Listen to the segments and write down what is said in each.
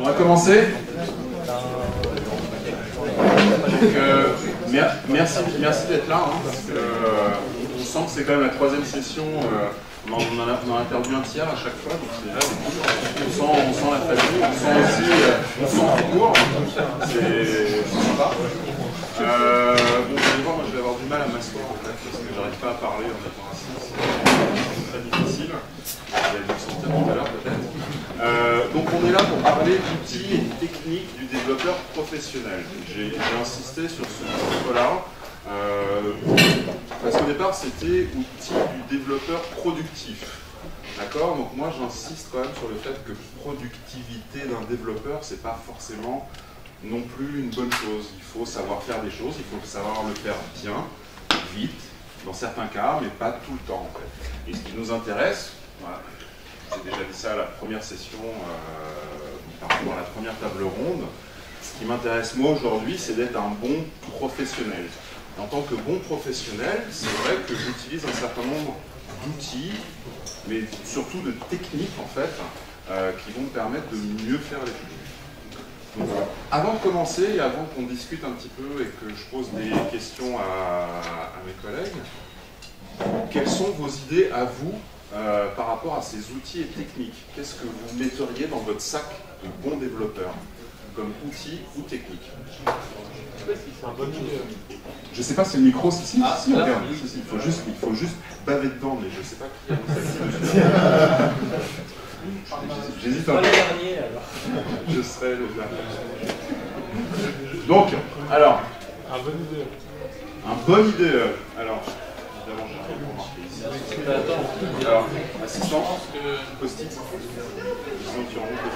On va commencer. Donc, merci d'être là, hein, parce que on sent que c'est quand même la troisième session. On en interviewe un tiers à chaque fois, donc c'est déjà cool. On sent la famille, on sent aussi le cours. C'est sympa. Bon, vous allez voir, moi je vais avoir du mal à m'asseoir en fait, parce que j'arrive pas à parler en étant assis. C'est très difficile. Vous allez le sentir tout à l'heure peut-être. Donc on est là pour parler d'outils et de techniques du développeur professionnel. J'ai insisté sur ce titre-là. Parce qu'au départ c'était outils du développeur productif. D'accord? Donc moi j'insiste quand même sur le fait que productivité d'un développeur, c'est pas forcément non plus une bonne chose. Il faut savoir faire des choses, il faut savoir le faire bien, vite, dans certains cas, mais pas tout le temps en fait. Et ce qui nous intéresse, voilà, j'ai déjà dit ça à la première session, par rapport à la première table ronde, ce qui m'intéresse moi aujourd'hui, c'est d'être un bon professionnel. En tant que bon professionnel, c'est vrai que j'utilise un certain nombre d'outils, mais surtout de techniques en fait, qui vont me permettre de mieux faire les choses. Donc, avant de commencer et avant qu'on discute un petit peu et que je pose des questions à mes collègues, quelles sont vos idées à vous par rapport à ces outils et techniques? Qu'est-ce que vous metteriez dans votre sac de bons développeurs comme outils ou techniques? Je ne sais pas si le micro, si, regarde, il faut juste baver dedans, mais je ne sais pas qui a ça. J'hésite un peu. Je serai le dernier. Donc, alors. Un bon idée. Un bon idée. Alors, évidemment, j'ai rien pour marquer ici. Alors, assistant, post-it. Sinon, tu remontes.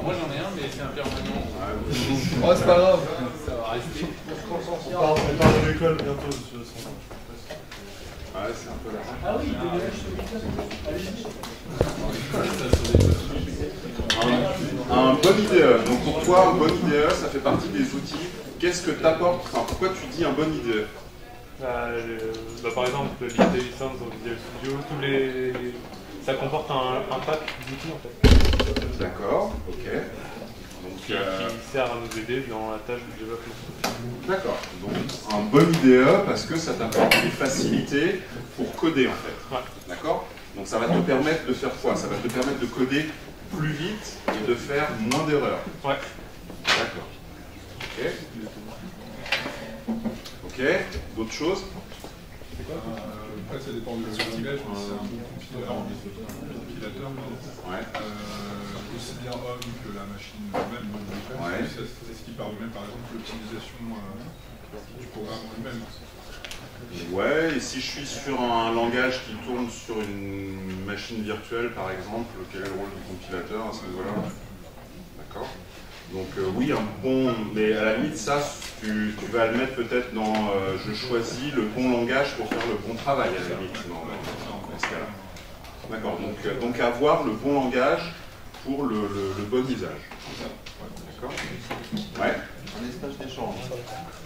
Moi j'en ai un, mais c'est impermanent. Oh, c'est pas grave. Ça va rester. On part de l'école bientôt. Ouais, c'est un peu là. Ah oui, un bon IDE. Donc pour toi, un bon IDE, ça fait partie des outils. Qu'est-ce que t'apporte? Enfin, pourquoi tu dis un bon IDE? Par exemple, l'IDE License dans Visual Studio, ça comporte un pack d'outils en fait. D'accord, ok. Donc, qui sert à nous aider dans la tâche du développement. D'accord, donc un bon IDE parce que ça t'apporte des facilités pour coder en fait. Ouais. D'accord? Donc ça va te permettre de faire quoi? Ça va te permettre de coder plus vite et de faire moins d'erreurs. Ouais. D'accord. Ok. Ok, d'autres choses? Après, ça dépend de langage, mais c'est un bon compilateur. Aussi bien homme que la machine même. Ouais. C'est ce qui permet même, par exemple, l'optimisation du programme en lui-même. Ouais, et si je suis sur un langage qui tourne sur une machine virtuelle, par exemple, quel est le rôle du compilateur à ce niveau-là? D'accord. Donc oui, un bon, mais à la limite, ça, tu vas le mettre peut-être dans je choisis le bon langage pour faire le bon travail, à la limite, dans ce cas-là. D'accord, donc avoir le bon langage pour le bon usage. D'accord. Ouais. Un espace d'échange.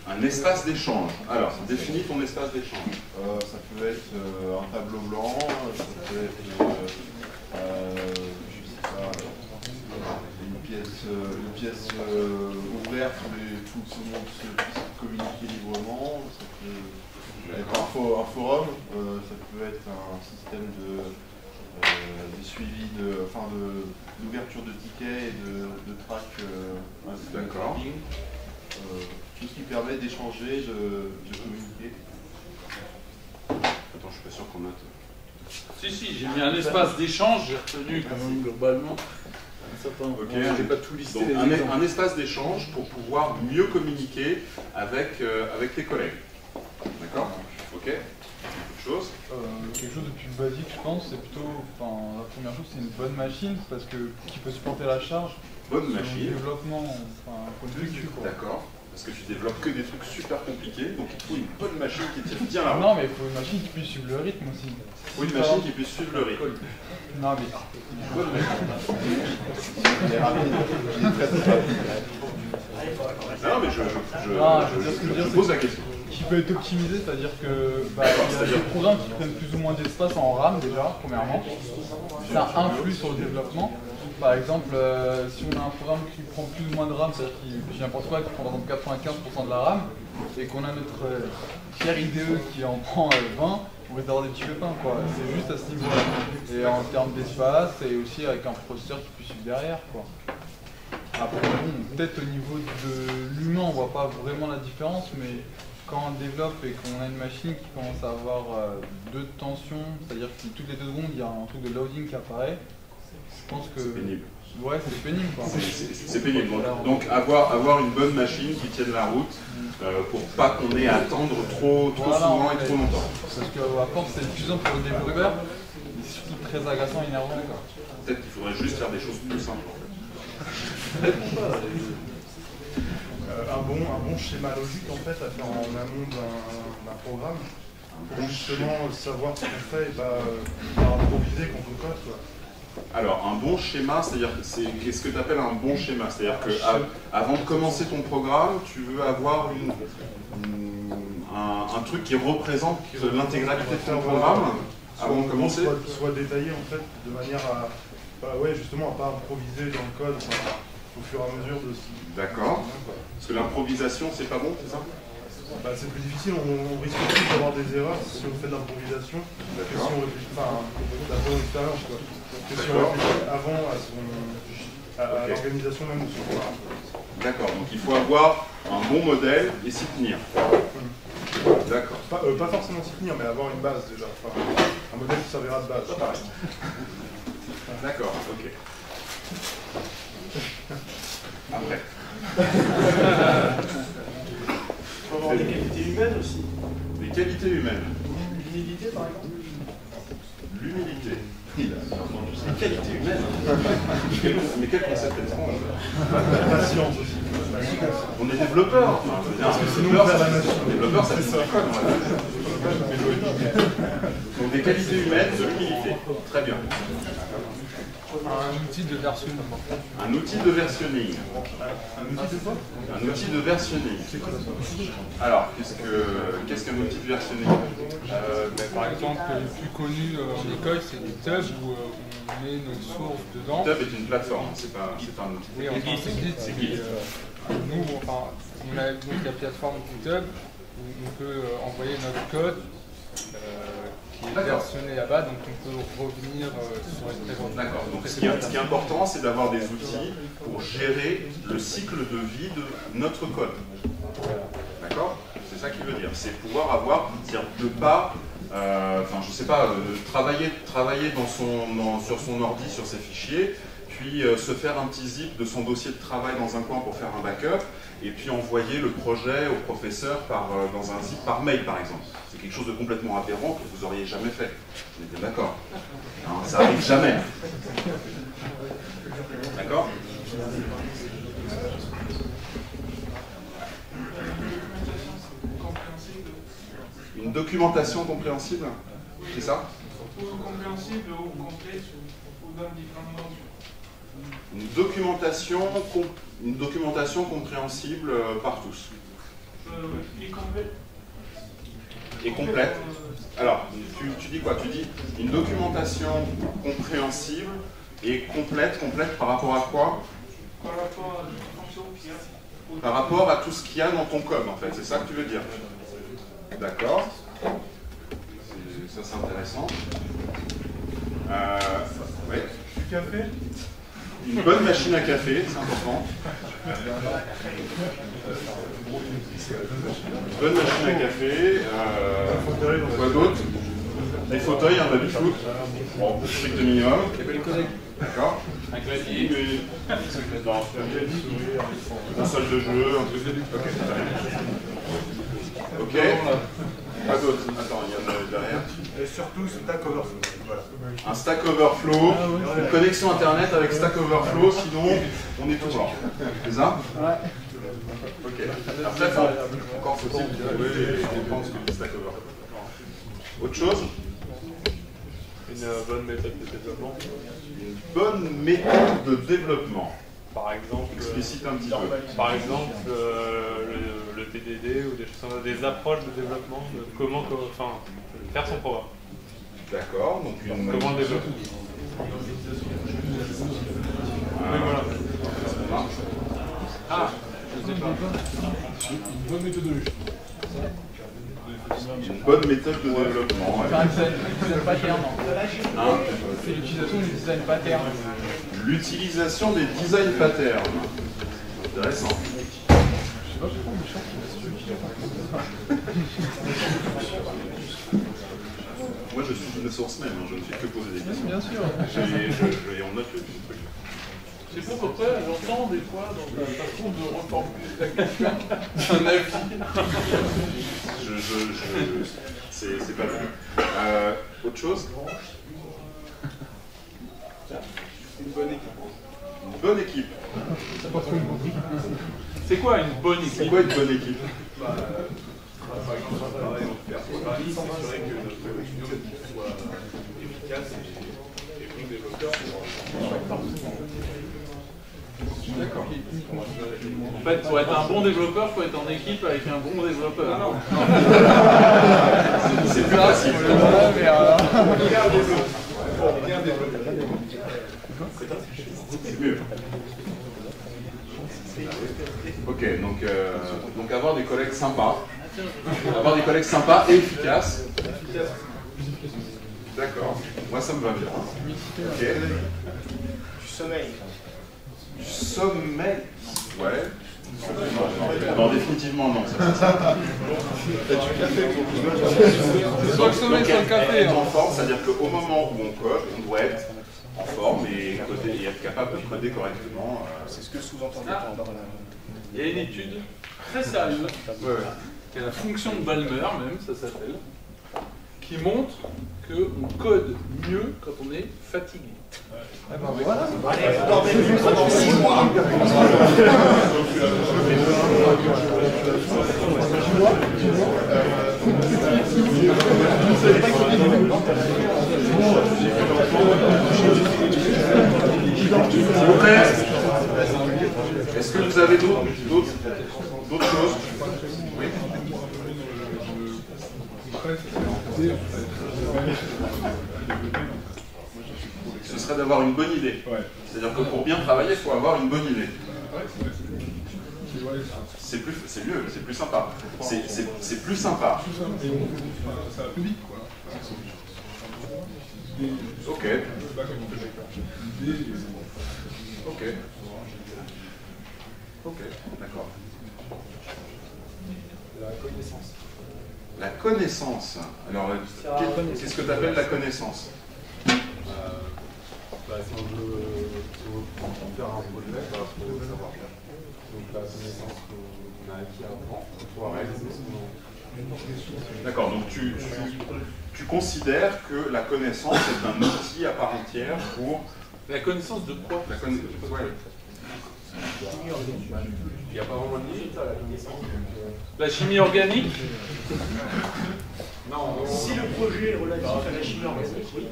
Un espace d'échange. Alors, définis ton espace d'échange. Ça peut être un tableau blanc, ça peut être je sais pas, une pièce ouverte où tout le monde puisse communiquer librement. Ça peut être un forum, ça peut être un système de suivi d'ouverture de tickets et de track D'accord. Tout ce qui permet d'échanger, de communiquer. Attends, je suis pas sûr qu'on note. Si, j'ai mis un espace d'échange, j'ai retenu quand même globalement. Ok, j'ai pas tout listé. Donc un espace d'échange pour pouvoir mieux communiquer avec tes collègues. D'accord? Ok. Quelque chose de plus basique, je pense, c'est plutôt, la première chose, c'est une bonne machine, parce que qui peut supporter la charge. Bonne machine. Le développement, un point de vue. D'accord. Parce que tu développes que des trucs super compliqués, donc il faut une bonne machine qui tire bien la route. Non, mais il faut une machine qui puisse suivre le rythme aussi. Il faut une machine qui puisse suivre le rythme. Non, mais une bonne machine. Non, mais je pose la question. qui peut être optimisé, c'est-à-dire que il y a des programmes qui prennent plus ou moins d'espace en RAM déjà, premièrement. Ça influe sur le développement. Par exemple, si on a un programme qui prend plus ou moins de RAM, c'est-à-dire qui n'importe quoi, qui prend par exemple 95% de la RAM, et qu'on a notre cher IDE qui en prend 20, on risque d'avoir des petits pépins, quoi. C'est juste à ce niveau-là. Et en termes d'espace, et aussi avec un processeur qui puisse suivre derrière, quoi. Après, bon, peut-être au niveau de l'humain, on voit pas vraiment la différence, mais quand on développe et qu'on a une machine qui commence à avoir 2 tensions, c'est-à-dire que toutes les 2 secondes, il y a un truc de loading qui apparaît, je pense que... C'est pénible. Ouais, c'est pénible, quoi. C'est pénible. Donc avoir une bonne machine qui tienne la route pour pas qu'on ait à attendre trop souvent et trop longtemps. Parce qu'à force, c'est épuisant pour le développeur, c'est surtout très agaçant et énervant. Peut-être qu'il faudrait juste faire des choses plus simples. Un bon schéma logique en fait à faire en amont d'un programme pour justement savoir ce qu'on fait et pas improviser quand on code, quoi. Alors, un bon schéma, c'est-à-dire, qu'est-ce que tu appelles un bon schéma? C'est-à-dire que avant de commencer ton programme, tu veux avoir un truc qui représente l'intégralité de ton programme avant de commencer? Soit détaillé en fait, de manière à, justement, à pas improviser dans le code au fur et à mesure de... D'accord. Parce que l'improvisation, c'est pas bon, c'est ça? C'est plus difficile, on risque plus d'avoir des erreurs si on fait de l'improvisation que si on réfléchit, d'après mon expérience, quoi. Que si on réfléchit avant à l'organisation même de son programme. D'accord, donc il faut avoir un bon modèle et s'y tenir. D'accord. Pas forcément s'y tenir, mais avoir une base déjà. Enfin, un modèle qui servira de base. D'accord, ok. Après. Il faut avoir des qualités humaines aussi. Des qualités humaines. L'humilité par exemple. L'humilité. Les qualités humaines. Mais quel concept étrange. La patience aussi. On est développeurs. Développeur, ça fait ça. Donc des qualités humaines, de l'humilité. Très bien. Un outil de versionning. Un outil de versionning. Un outil de quoi? Un outil de versionning. Alors, qu'est-ce qu'un outil de versionning? Par exemple, le plus connu en école, c'est GitHub où on met nos sources dedans. GitHub est une plateforme, c'est pas un outil. Oui, enfin, c'est Git. C'est Git. Nous, enfin, on a donc la plateforme GitHub où on peut envoyer notre code qui est versionné là-bas, donc on peut revenir sur une présentation. D'accord, donc ce qui est important, c'est d'avoir des outils pour gérer le cycle de vie de notre code. D'accord? C'est ça qu'il veut dire. C'est pouvoir avoir, c'est-à-dire de pas, je sais pas, travailler sur son ordi, sur ses fichiers, puis se faire un petit zip de son dossier de travail dans un coin pour faire un backup, et puis envoyer le projet au professeur dans un zip par mail, par exemple. C'est quelque chose de complètement aberrant que vous n'auriez jamais fait. On est bien d'accord. Hein, ça arrive jamais. D'accord? Une documentation compréhensible, c'est ça? Compréhensible ou complète ou dans différentes notions. Une documentation compréhensible par tous. Et complète. Et complète. Alors, tu dis quoi? Tu dis une documentation compréhensible et complète par rapport à quoi? Par rapport à la fonction qu'il y a. Par rapport à tout ce qu'il y a dans ton code, en fait. C'est ça que tu veux dire? D'accord. Ça, c'est intéressant. Ouais. Du café? Une bonne machine à café, c'est important. Une bonne machine à café. Quoi d'autre? Des fauteuils, un baby-foot. Bon, strict minimum. D'accord. Un clavier. Une console de jeu, un truc de... Ok. Quoi d'autre? Attends, il y en a derrière. Et surtout Stack Overflow. Voilà. Un Stack Overflow, une connexion internet avec Stack Overflow, sinon on est tout mort. C'est ça? Ouais. Ok. Après, encore faut-il comprendre ce que dit Stack Overflow. Autre chose? Une bonne méthode de développement. Une bonne méthode de développement. par exemple, Explicite un petit peu. Par exemple, le TDD ou des choses comme ça, des approches de développement, de comment faire son programme. D'accord, donc une... Comment le développer. Voilà. Ah, je sais pas. Une bonne méthodologie. Une bonne méthode de développement. Ouais. Enfin, design pattern. Hein? C'est l'utilisation du design pattern. L'utilisation des design patterns. Intéressant. Je sais pas pourquoi mes chats sont Moi je suis une source même, je ne fais que poser des questions. Bien sûr. Et on note le truc. Je sais pas pourquoi, j'entends des fois dans ta façon de reformuler la question un avis. C'est pas vrai. Autre chose? Une bonne équipe. Une bonne équipe. C'est quoi une bonne équipe? C'est quoi une bonne équipe? Par exemple, on travaille en performance, s'assurer que notre réunion soit efficace et bon développeur. D'accord. En fait, pour être un bon développeur, il faut être en équipe avec un bon développeur. Non. C'est plus facile. C'est mieux. Ok, donc avoir des collègues sympas. Avoir des collègues sympas et efficaces. D'accord. Moi, ça me va bien. Ok. Du sommeil. Du sommeil. Ouais. Non, définitivement non. Soit le sommeil, soit le café. Être en forme, c'est-à-dire qu'au moment où on code, on doit être en forme et être capable de coder correctement. C'est ce que sous-entendait dans la... Il y a une étude très sérieuse, qui est la fonction de Balmer même, ça s'appelle, qui montre qu'on code mieux quand on est fatigué. Voilà. Allez, rendez-vous pendant 6 mois. S'il vous plaît, est-ce que vous avez d'autres choses? Oui. Ce serait d'avoir une bonne idée. C'est-à-dire que pour bien travailler, il faut avoir une bonne idée. C'est mieux, c'est plus sympa. C'est plus sympa. Ça va plus vite, quoi. Ok. Ok. Ok, d'accord. La connaissance. La connaissance. Alors, qu'est-ce que tu appelles la connaissance? Si on veut faire un projet, il faut savoir faire. Donc la connaissance qu'on a acquis avant, pour pouvoir réaliser ce qu'on a. D'accord, donc tu considères que la connaissance est un outil à part entière pour... La connaissance de quoi? La connaissance... Ouais. Il n'y a pas vraiment de limite à la connaissance. La chimie organique? Non. Si le projet est relatif à la chimie organique, oui.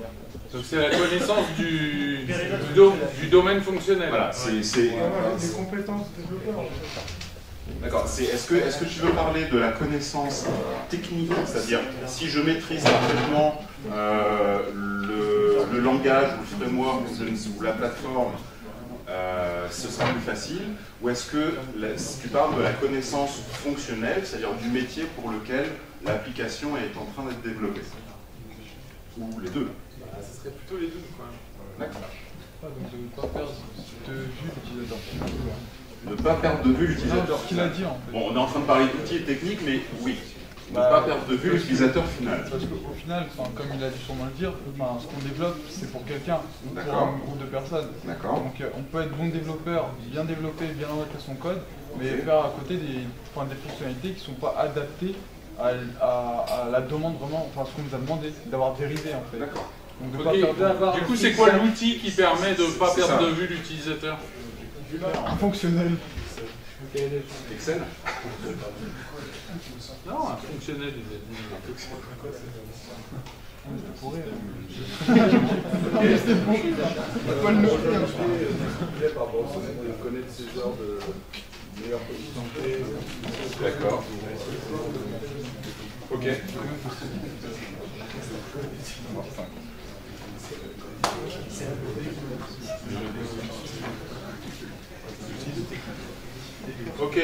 Donc c'est la connaissance du domaine fonctionnel. Voilà, c'est... Des compétences développeurs. D'accord, est-ce que tu veux parler de la connaissance technique, c'est-à-dire si je maîtrise parfaitement le langage ou le framework ou la plateforme, ce sera plus facile, ou est-ce que tu parles de la connaissance fonctionnelle, c'est-à-dire du métier pour lequel l'application est en train d'être développée? Ou les deux? Ce serait plutôt les deux, quand même. D'accord. Donc de ne pas perdre de vue l'utilisateur. Ne pas perdre de vue l'utilisateur. Ce qu'il a dit en fait. Bon, on est en train de parler d'outils et techniques, mais oui. Ne pas perdre de vue l'utilisateur final. Parce qu'au final, comme il a dû sûrement le dire, ce qu'on développe, c'est pour quelqu'un, ou pour un groupe de personnes. D'accord. Donc on peut être bon développeur, bien développer, bien orienter son code, mais faire à côté des fonctionnalités qui ne sont pas adaptées à la demande vraiment, enfin ce qu'on nous a demandé, d'avoir dérivé en fait. D'accord. Donc, de Okay, pas perdre du coup, c'est quoi l'outil qui permet de ne pas perdre de vue l'utilisateur? un fonctionnel. Excel? Non, un fonctionnel. fonctionnel, il a dit. Connaître ces genres de meilleure position. D'accord. Ok. Ok.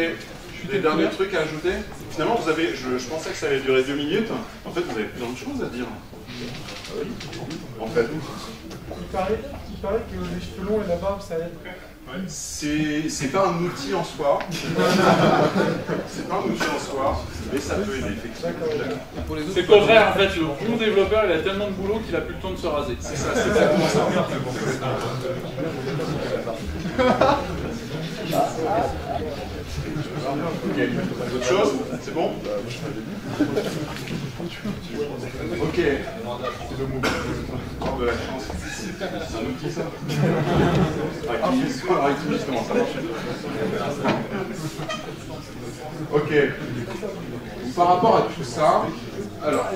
Des derniers trucs à ajouter? Finalement, vous avez, je pensais que ça allait durer 2 minutes. En fait, vous avez plein de choses à dire. En fait. Il paraît que les cheveux longs et la barbe, ça aide. C'est pas un outil en soi. C'est pas un outil en soi, mais ça peut aider, effectivement. C'est le contraire, en fait. Le bon développeur, il a tellement de boulot qu'il a plus le temps de se raser. C'est ça, c'est exactement ça. Ok, autre chose? C'est bon? Ok. C'est le mot. De la chance. C'est un outil, ça? Activiste, comment ça marche? Ok. Par rapport à tout ça, alors.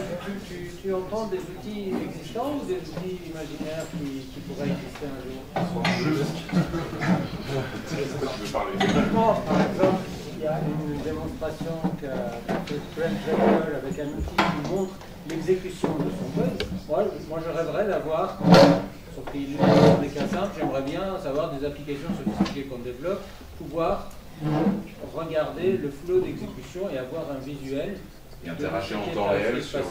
Tu entends des outils existants ou des outils imaginaires qui pourraient exister un jour? Typiquement, par exemple, il y a une démonstration qu'a fait Brent Zettler avec un outil qui montre l'exécution de son code. Moi, je rêverais d'avoir, sauf qu'il est dans des cas simples, j'aimerais bien savoir des applications sophistiquées qu'on développe, pouvoir regarder le flow d'exécution et avoir un visuel. Et interagir en temps réel sur... et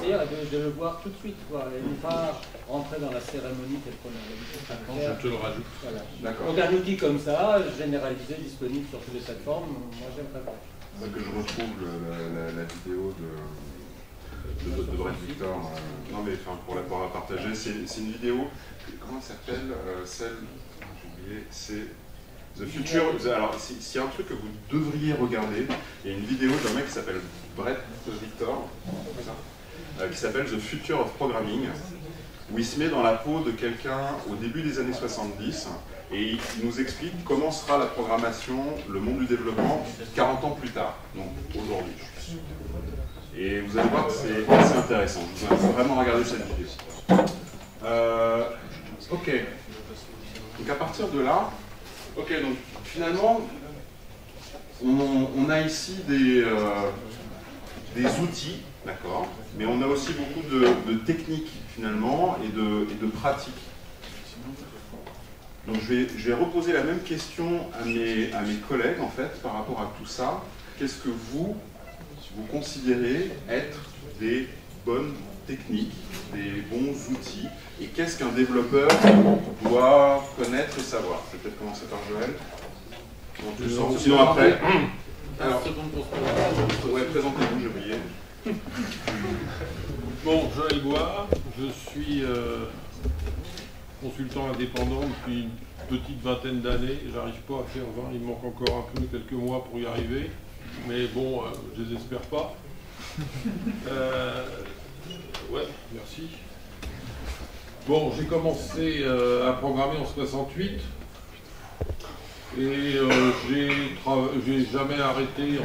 de le voir tout de suite, quoi, et ne pas rentrer dans la cérémonie telle qu'on a l'habitude de faire. Je te le rajoute. Voilà. D'accord. Donc un outil comme ça, généralisé, disponible sur toutes les plateformes, moi j'aimerais pas. C'est que je retrouve la vidéo de Brent Victor. Non mais enfin, pour la partager, c'est une vidéo, comment elle s'appelle? Celle, j'ai oublié, c'est... The Future, alors s'il y a un truc que vous devriez regarder, il y a une vidéo d'un mec qui s'appelle Brent Victor, qui s'appelle The Future of Programming, où il se met dans la peau de quelqu'un au début des années 70, et il nous explique comment sera la programmation, le monde du développement, 40 ans plus tard, donc aujourd'hui. Et vous allez voir que c'est assez intéressant, je vous invite vraiment à regarder cette vidéo. Ok, donc à partir de là, ok, donc finalement, on a ici des outils, d'accord, mais on a aussi beaucoup de techniques finalement et de pratiques. Donc je vais reposer la même question à mes collègues en fait par rapport à tout ça. Qu'est-ce que vous considérez être des bonnes techniques, des bons outils, et qu'est-ce qu'un développeur doit connaître et savoir? Je vais peut-être commencer par Joël. Sinon après... Alors, ouais, présentez-vous, j'ai oublié. Bon, Joël Bois, je suis consultant indépendant depuis une petite vingtaine d'années. J'arrive pas à faire 20, il me manque encore un peu, quelques mois pour y arriver. Mais bon, je les espère pas. Ouais, merci. Bon, j'ai commencé à programmer en 68 et j'ai jamais arrêté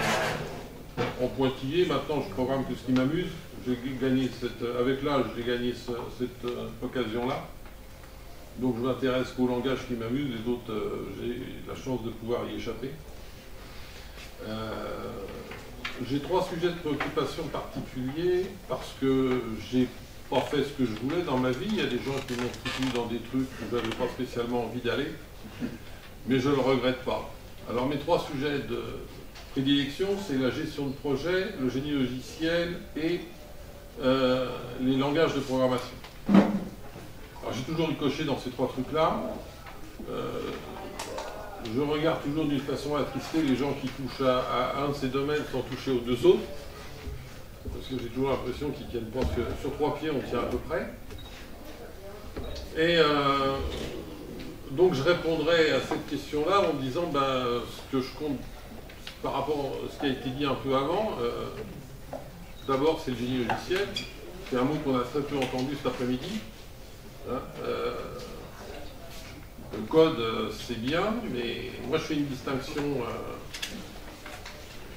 en pointillé. Maintenant, je programme que ce qui m'amuse. J'ai gagné avec l'âge, j'ai gagné cette occasion-là. Donc, je m'intéresse qu'au langage qui m'amuse. Les autres, j'ai la chance de pouvoir y échapper. J'ai 3 sujets de préoccupation particuliers parce que j'ai pas fait ce que je voulais dans ma vie. Il y a des gens qui m'ont soutenu dans des trucs où je n'avais pas spécialement envie d'aller, mais je ne le regrette pas. Alors mes 3 sujets de prédilection, c'est la gestion de projet, le génie logiciel et les langages de programmation. Alors j'ai toujours ricoché dans ces 3 trucs-là. Je regarde toujours d'une façon attristée les gens qui touchent à un de ces domaines sans toucher aux 2 autres. Parce que j'ai toujours l'impression qu'ils tiennent pas sur 3 pieds, on tient à peu près. Et donc je répondrai à cette question-là en disant ce que je compte par rapport à ce qui a été dit un peu avant. D'abord, c'est le génie logiciel. C'est un mot qu'on a très peu entendu cet après-midi. Le code, c'est bien, mais moi je fais une distinction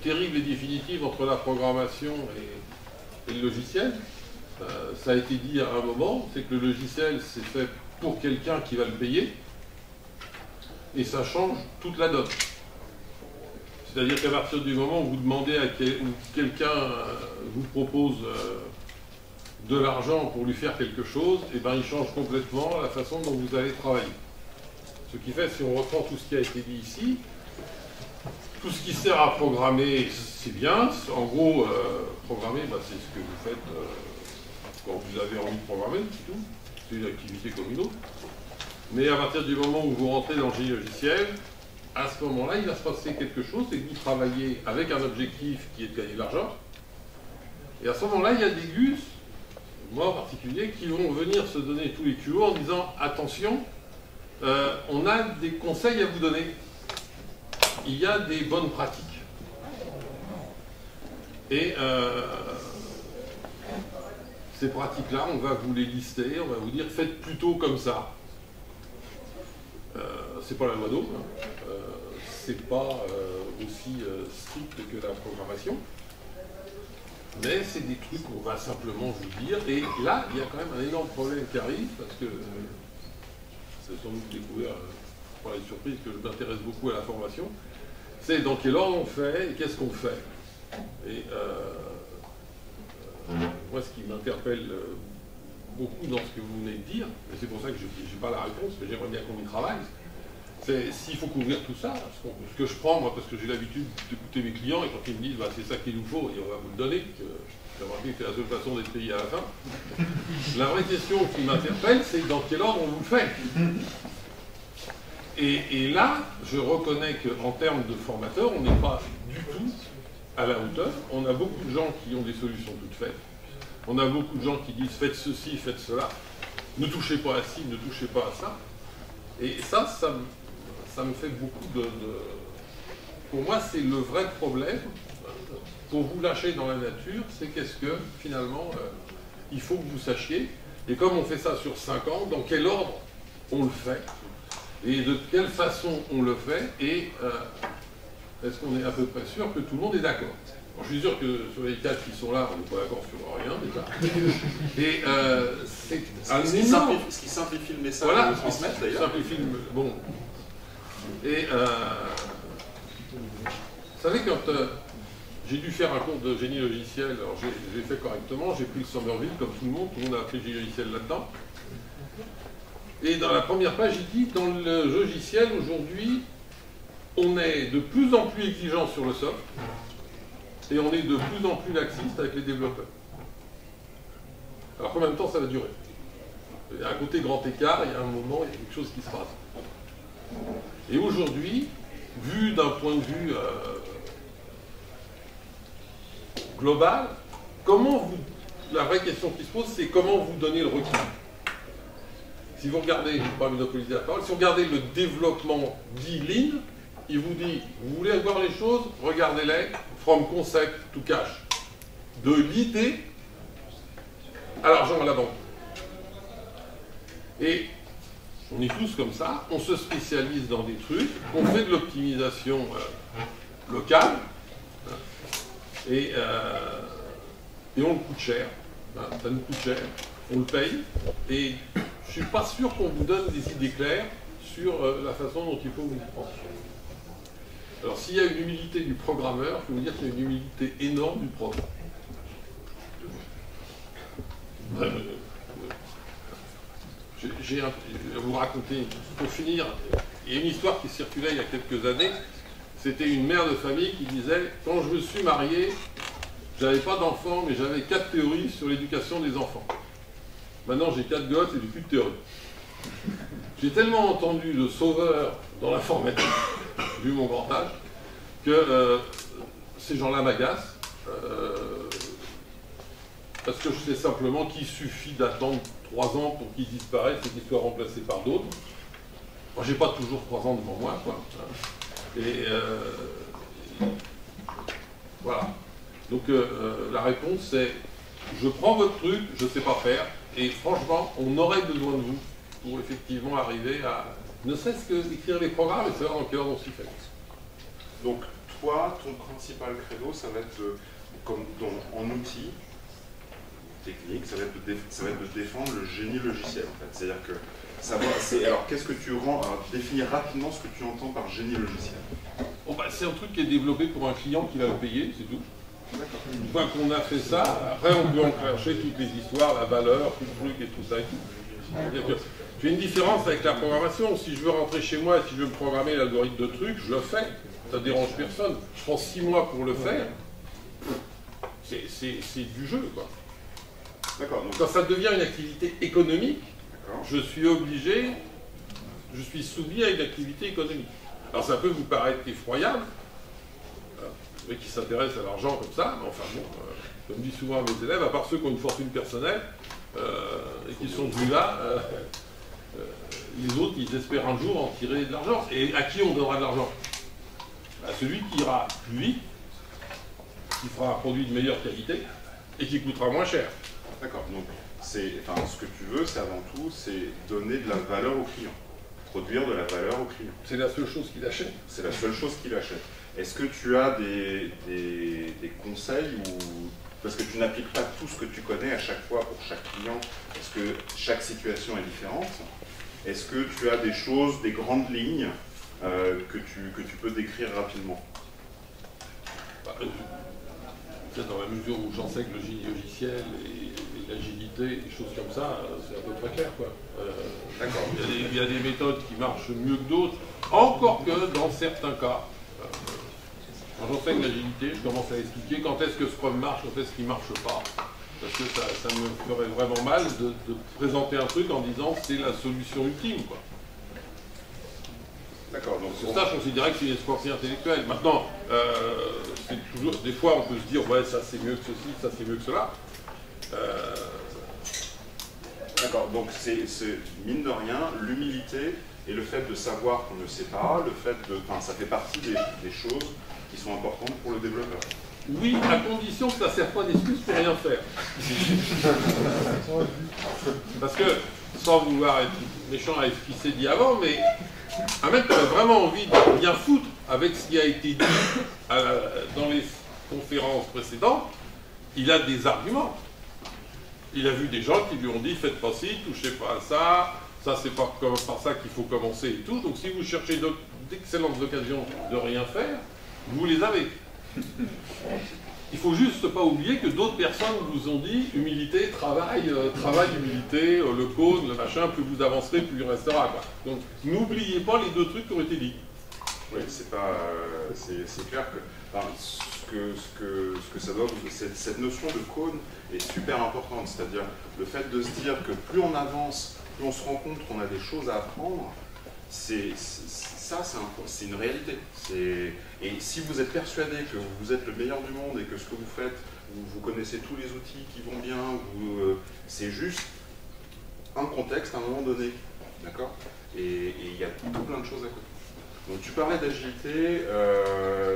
terrible et définitive entre la programmation et le logiciel. Ça a été dit à un moment, c'est que le logiciel, c'est fait pour quelqu'un qui va le payer, et ça change toute la donne. C'est-à-dire qu'à partir du moment où vous demandez à quelqu'un vous propose de l'argent pour lui faire quelque chose, et ben il change complètement la façon dont vous allez travailler. Ce qui fait, si on reprend tout ce qui a été dit ici, tout ce qui sert à programmer, c'est bien. En gros, programmer, c'est ce que vous faites quand vous avez envie de programmer, c'est tout. C'est une activité comme une autre. Mais à partir du moment où vous rentrez dans le génie logiciel, à ce moment-là, il va se passer quelque chose, c'est que vous travaillez avec un objectif qui est de gagner de l'argent. Et à ce moment-là, il y a des gus, moi en particulier, qui vont venir se donner tous les culots en disant « Attention, on a des conseils à vous donner. Il y a des bonnes pratiques. » Et ces pratiques-là, on va vous les lister, on va vous dire « Faites plutôt comme ça. » C'est pas la loi d'Ohm, c'est pas aussi strict que la programmation, mais c'est des trucs qu'on va simplement vous dire. Et là, il y a quand même un énorme problème qui arrive, parce que c'est sans doute découvert par les surprises que je m'intéresse beaucoup à la formation, c'est dans quel ordre on fait et qu'est-ce qu'on fait. Et moi, ce qui m'interpelle beaucoup dans ce que vous venez de dire, et c'est pour ça que je n'ai pas la réponse, mais j'aimerais bien qu'on y travaille, c'est s'il faut couvrir tout ça, ce que je prends, moi, parce que j'ai l'habitude d'écouter mes clients, et quand ils me disent c'est ça qu'il nous faut, et on va vous le donner, que j'ai remarqué que c'est la seule façon d'être payé à la fin, la vraie question qui m'interpelle, c'est dans quel ordre on vous le fait. Et là, je reconnais qu'en termes de formateurs, on n'est pas du tout à la hauteur. On a beaucoup de gens qui ont des solutions toutes faites. On a beaucoup de gens qui disent faites ceci, faites cela, ne touchez pas à ci, ne touchez pas à ça. Et ça me fait beaucoup de... Pour moi, c'est le vrai problème. Pour vous lâcher dans la nature, c'est qu'est-ce que, finalement, il faut que vous sachiez. Et comme on fait ça sur 5 ans, dans quel ordre on le fait, et de quelle façon on le fait, et est-ce qu'on est à peu près sûr que tout le monde est d'accord. Je suis sûr que sur les 4 qui sont là, on n'est pas d'accord sur rien déjà. Et c'est un énorme... Ce qui simplifie le message voilà, de transmettre d'ailleurs. Simplifie le... Bon. Et vous savez, quand j'ai dû faire un cours de génie logiciel, alors j'ai fait correctement, j'ai pris le Somerville comme tout le monde a appris génie logiciel là-dedans. Et dans la première page, il dit, dans le logiciel, aujourd'hui, on est de plus en plus exigeant sur le socle, et on est de plus en plus laxiste avec les développeurs. Alors combien de temps ça va durer? Il y a un côté grand écart, il y a un moment, il y a quelque chose qui se passe. Et aujourd'hui, vu d'un point de vue global, la vraie question qui se pose, c'est comment vous donner le recul. Si vous regardez, je ne vais pas monopoliser la parole, si vous regardez le développement dit Lean, il vous dit, vous voulez voir les choses, regardez-les, from concept to cash. De l'idée à l'argent à la banque. Et on est tous comme ça, on se spécialise dans des trucs, on fait de l'optimisation locale, et on le coûte cher. Ça nous coûte cher, on le paye, et je ne suis pas sûr qu'on vous donne des idées claires sur la façon dont il faut vous y prendre. Alors s'il y a une humilité du programmeur, je peux vous dire qu'il y a une humilité énorme du prof. Je vais vous raconter, pour finir, il y a une histoire qui circulait il y a quelques années. C'était une mère de famille qui disait « Quand je me suis marié, j'avais pas d'enfants, mais j'avais 4 théories sur l'éducation des enfants. Maintenant, j'ai 4 gosses et j'ai plus de théorie. » J'ai tellement entendu le sauveur dans l'informatique, vu mon grand âge, que ces gens-là m'agacent, parce que je sais simplement qu'il suffit d'attendre 3 ans pour qu'ils disparaissent et qu'ils soient remplacés par d'autres. Moi, j'ai pas toujours 3 ans devant moi, quoi. Et voilà. Donc la réponse c'est, je prends votre truc, je sais pas faire, et franchement, on aurait besoin de vous pour effectivement arriver à, ne serait-ce que d'écrire les programmes et savoir dans quel ordre on s'y fait. Donc toi, ton principal credo, ça va être, comme en outil, technique, ça va être de défendre le génie logiciel en fait. C'est-à-dire que alors qu'est-ce que tu rends, alors, définir rapidement ce que tu entends par génie logiciel. Bon, bah, c'est un truc qui est développé pour un client qui va le payer, c'est tout. Une fois qu'on a fait ça, après on peut enclencher toutes les histoires, la valeur, tout le truc et tout ça et tout. C'est-à-dire que j'ai une différence avec la programmation. Si je veux rentrer chez moi et si je veux me programmer l'algorithme de trucs, je le fais. Ça dérange personne. Je prends 6 mois pour le faire. C'est du jeu, quoi. D'accord. Quand ça devient une activité économique, je suis obligé, je suis soumis à une activité économique. Alors ça peut vous paraître effroyable, mais qui s'intéressent à l'argent comme ça, mais enfin bon, comme je dis souvent à mes élèves, à part ceux qui ont une fortune personnelle et qui sont venus là, les autres, ils espèrent un jour en tirer de l'argent. Et à qui on donnera de l'argent? À celui qui ira plus vite, qui fera un produit de meilleure qualité et qui coûtera moins cher. D'accord, donc ce que tu veux, c'est avant tout, c'est donner de la valeur au client, produire de la valeur au client. C'est la seule chose qu'il achète. C'est la seule chose qu'il achète. Est-ce que tu as des conseils parce que tu n'appliques pas tout ce que tu connais à chaque fois pour chaque client, parce que chaque situation est différente. Est-ce que tu as des choses, des grandes lignes que tu peux décrire rapidement? Dans la mesure où j'enseigne le génie logiciel et l'agilité, des choses comme ça, c'est à peu près clair, quoi. D'accord. Il y a des méthodes qui marchent mieux que d'autres, encore que dans certains cas. Quand j'enseigne l'agilité, je commence à expliquer quand est-ce que Scrum marche, quand est-ce qu'il ne marche pas. Parce que ça me ferait vraiment mal de présenter un truc en disant c'est la solution ultime, quoi. D'accord. Donc ça, je considérais que c'est une escroquerie intellectuelle. Maintenant, c'est toujours, des fois, on peut se dire, ouais, ça c'est mieux que ceci, ça c'est mieux que cela. D'accord. Donc c'est mine de rien, l'humilité et le fait de savoir qu'on ne sait pas, ça fait partie des choses qui sont importantes pour le développeur. Oui, à condition que ça ne serve pas d'excuse pour rien faire. Parce que, sans vouloir être méchant avec ce qui s'est dit avant, mais un mec qui a vraiment envie de bien foutre avec ce qui a été dit dans les conférences précédentes, il a des arguments. Il a vu des gens qui lui ont dit, faites pas ci, touchez pas à ça c'est pas par ça qu'il faut commencer et tout. Donc si vous cherchez d'excellentes occasions de rien faire, vous les avez. Il faut juste pas oublier que d'autres personnes vous ont dit humilité, travail, humilité, le code, le machin, plus vous avancerez, plus il restera, quoi. Donc n'oubliez pas les deux trucs qui ont été dits. Oui, c'est clair que ce que ça doit, cette notion de cône est super importante, c'est-à-dire le fait de se dire que plus on avance, plus on se rend compte qu'on a des choses à apprendre, c'est une réalité. Et si vous êtes persuadé que vous êtes le meilleur du monde et que ce que vous faites, vous connaissez tous les outils qui vont bien, c'est juste un contexte à un moment donné, d'accord? Et il y a tout plein de choses à côté. Donc tu parlais d'agilité,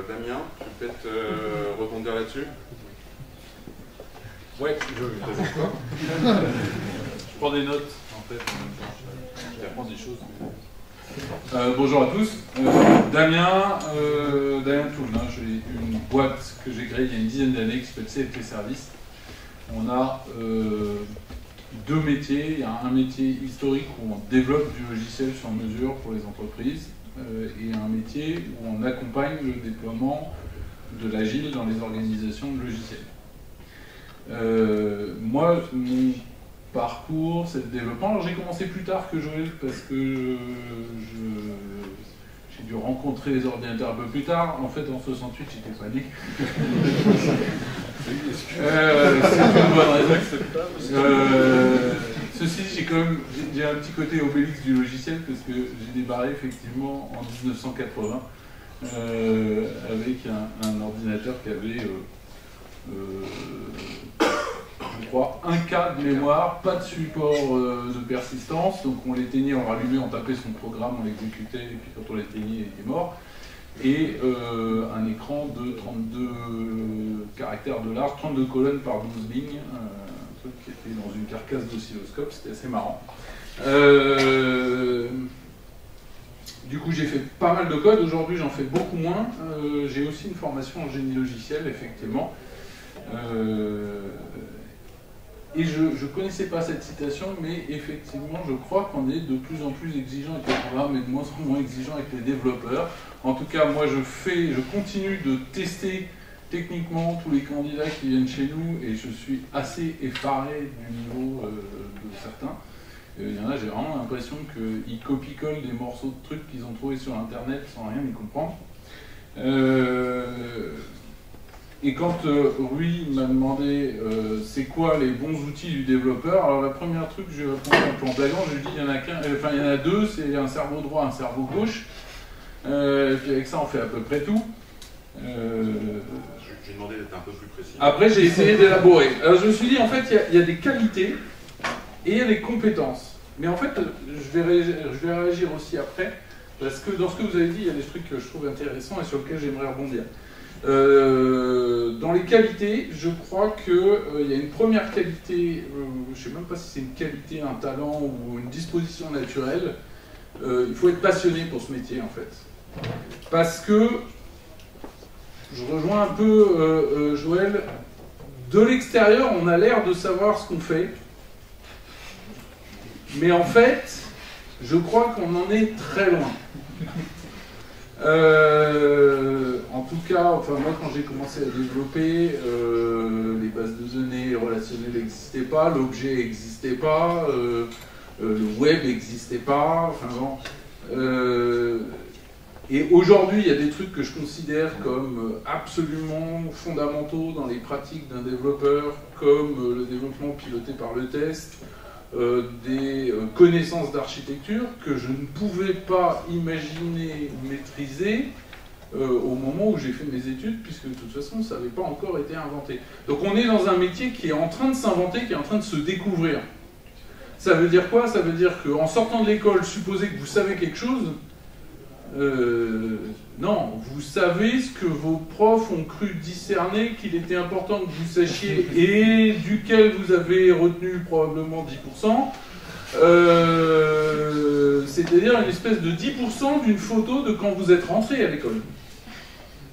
Damien, tu peux peut-être rebondir là-dessus? Ouais, je prends des notes, en fait, je apprends des choses. Bonjour à tous, Damien Toulin, j'ai une boîte que j'ai créée il y a une dizaine d'années qui s'appelle CFT Service. On a deux métiers, il y a un métier historique où on développe du logiciel sur mesure pour les entreprises et un métier où on accompagne le déploiement de l'agile dans les organisations de logiciels. Moi, mon parcours, c'est le développement. Alors j'ai commencé plus tard que Joël parce que j'ai dû rencontrer les ordinateurs un peu plus tard. En fait, en 68, j'étais pas né. C'est une bonne raison. Ceci dit, j'ai un petit côté Obélix du logiciel parce que j'ai débarré effectivement en 1980 avec un ordinateur qui avait je crois, 1 K de mémoire, pas de support de persistance, donc on l'éteignait, on rallumait, on tapait son programme, on l'exécutait, et puis quand on l'éteignait, il était mort. Et un écran de 32 caractères de large, 32 colonnes par 12 lignes, un truc qui était dans une carcasse d'oscilloscope, c'était assez marrant. Du coup, j'ai fait pas mal de code, aujourd'hui j'en fais beaucoup moins. J'ai aussi une formation en génie logiciel, effectivement. Et je ne connaissais pas cette citation, mais effectivement, je crois qu'on est de plus en plus exigeant avec les programmes et de moins en moins exigeant avec les développeurs. En tout cas, moi, je continue de tester techniquement tous les candidats qui viennent chez nous et je suis assez effaré du niveau de certains. Il y en a, j'ai vraiment l'impression qu'ils copie-collent des morceaux de trucs qu'ils ont trouvés sur Internet sans rien y comprendre. Et quand Rui m'a demandé c'est quoi les bons outils du développeur, alors la première truc, je lui ai répondu un peu en blaguant, je lui ai dit il y en a deux, c'est un cerveau droit, un cerveau gauche. Et puis avec ça on fait à peu près tout. J'ai demandé d'être un peu plus précis. Après j'ai essayé d'élaborer. Alors je me suis dit en fait il y a des qualités et il y a des compétences. Mais en fait je vais réagir aussi après, parce que dans ce que vous avez dit, il y a des trucs que je trouve intéressants et sur lesquels j'aimerais rebondir. Dans les qualités, je crois qu'il y a une première qualité, je ne sais même pas si c'est une qualité, un talent ou une disposition naturelle. Il faut être passionné pour ce métier en fait. Parce que, je rejoins un peu Joël, de l'extérieur on a l'air de savoir ce qu'on fait. Mais en fait, je crois qu'on en est très loin. En tout cas, enfin moi quand j'ai commencé à développer, les bases de données relationnelles n'existaient pas, l'objet n'existait pas, le web n'existait pas, enfin bon. Et aujourd'hui, il y a des trucs que je considère comme absolument fondamentaux dans les pratiques d'un développeur, comme le développement piloté par le test, des connaissances d'architecture que je ne pouvais pas imaginer maîtriser au moment où j'ai fait mes études, puisque de toute façon ça n'avait pas encore été inventé. Donc on est dans un métier qui est en train de s'inventer, qui est en train de se découvrir. Ça veut dire quoi? Ça veut dire qu'en sortant de l'école, supposez que vous savez quelque chose, non, vous savez ce que vos profs ont cru discerner qu'il était important que vous sachiez et duquel vous avez retenu probablement 10%, c'est-à-dire une espèce de 10% d'une photo de quand vous êtes rentré à l'école.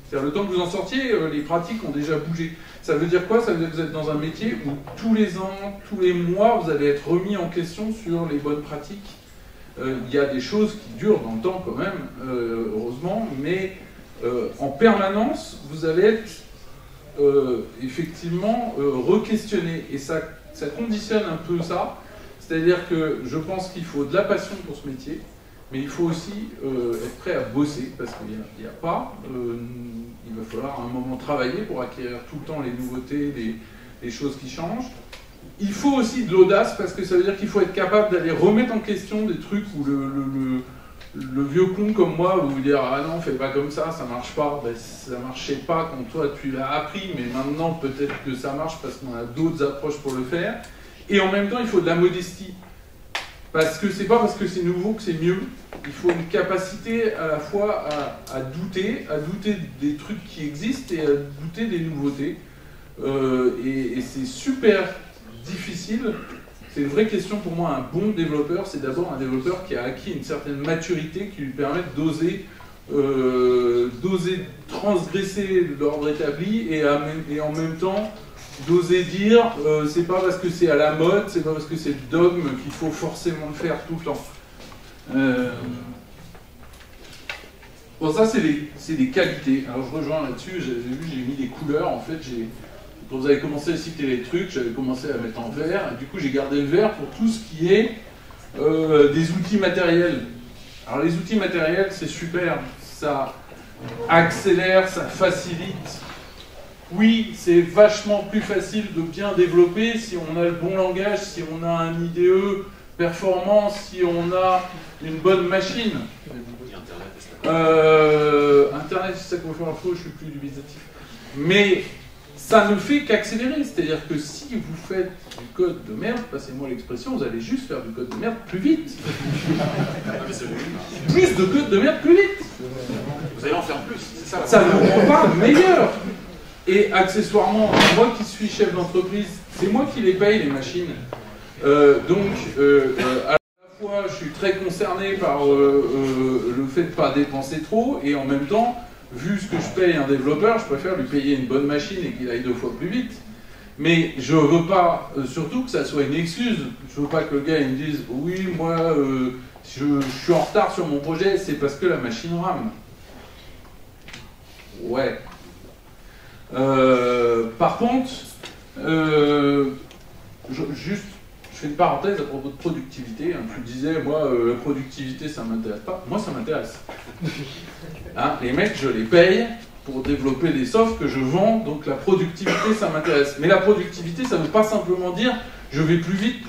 C'est-à-dire le temps que vous en sortiez, les pratiques ont déjà bougé. Ça veut dire quoi? Ça veut dire que vous êtes dans un métier où tous les ans, tous les mois, vous allez être remis en question sur les bonnes pratiques. Il y a des choses qui durent dans le temps quand même, heureusement, mais en permanence, vous allez être effectivement re-questionné. Et ça conditionne un peu ça. C'est-à-dire que je pense qu'il faut de la passion pour ce métier, mais il faut aussi être prêt à bosser, parce qu'il n'y a pas... il va falloir à un moment travailler pour acquérir tout le temps les nouveautés, les choses qui changent. Il faut aussi de l'audace, parce que ça veut dire qu'il faut être capable d'aller remettre en question des trucs où le vieux con comme moi va vous dire « Ah non, fais pas comme ça, ça marche pas. Ben, » ça marchait pas quand toi tu l'as appris, mais maintenant peut-être que ça marche parce qu'on a d'autres approches pour le faire. Et en même temps, il faut de la modestie. Parce que c'est pas parce que c'est nouveau que c'est mieux. Il faut une capacité à la fois à douter des trucs qui existent et à douter des nouveautés. Et c'est super difficile. C'est une vraie question pour moi. Un bon développeur, c'est d'abord un développeur qui a acquis une certaine maturité qui lui permet d'oser transgresser l'ordre établi et en même temps d'oser dire c'est pas parce que c'est à la mode, c'est pas parce que c'est le dogme qu'il faut forcément le faire tout le temps. Bon, ça c'est des qualités. Alors je rejoins là-dessus, j'ai mis des couleurs. En fait, quand vous avez commencé à citer les trucs, j'avais commencé à mettre en vert, et du coup j'ai gardé le vert pour tout ce qui est des outils matériels. Alors les outils matériels, c'est super, ça accélère, ça facilite. Oui, c'est vachement plus facile de bien développer si on a le bon langage, si on a un IDE performant, si on a une bonne machine. Internet, c'est ça qu'on fait en faux, je suis plus dubitatif. Mais ça ne fait qu'accélérer, c'est-à-dire que si vous faites du code de merde, passez-moi l'expression, vous allez juste faire du code de merde plus vite. Plus de code de merde plus vite. Vous allez en faire plus, c'est ça. Ça ne vous rend pas meilleur. Et accessoirement, moi qui suis chef d'entreprise, c'est moi qui les paye les machines. Donc, à la fois, je suis très concerné par le fait de ne pas dépenser trop, et en même temps, vu ce que je paye un développeur, je préfère lui payer une bonne machine et qu'il aille 2 fois plus vite. Mais je veux pas, surtout que ça soit une excuse. Je veux pas que le gars il me dise « Oui, moi, je suis en retard sur mon projet, c'est parce que la machine rame. » Ouais. Par contre, je fais une parenthèse à propos de productivité. Hein. Tu disais, moi, la productivité, ça m'intéresse pas. Moi, ça m'intéresse. Hein, les mecs, je les paye pour développer des softs que je vends, donc la productivité, ça m'intéresse. Mais la productivité, ça ne veut pas simplement dire je vais plus vite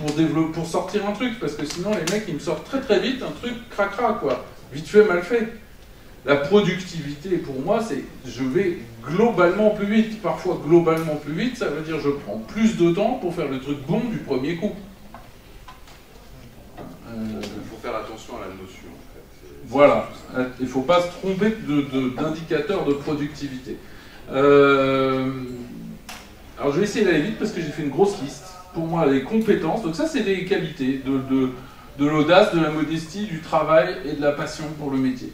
pour sortir un truc, parce que sinon, les mecs, ils me sortent très très vite un truc cracra, quoi. Vite fait, mal fait. La productivité, pour moi, c'est je vais globalement plus vite. Parfois, globalement plus vite, ça veut dire je prends plus de temps pour faire le truc bon du premier coup. Il faut faire attention à la notion, en fait. Voilà. Il ne faut pas se tromper d'indicateur de productivité. Alors, je vais essayer d'aller vite parce que j'ai fait une grosse liste. Pour moi, les compétences, donc ça, c'est des qualités de l'audace, de la modestie, du travail et de la passion pour le métier.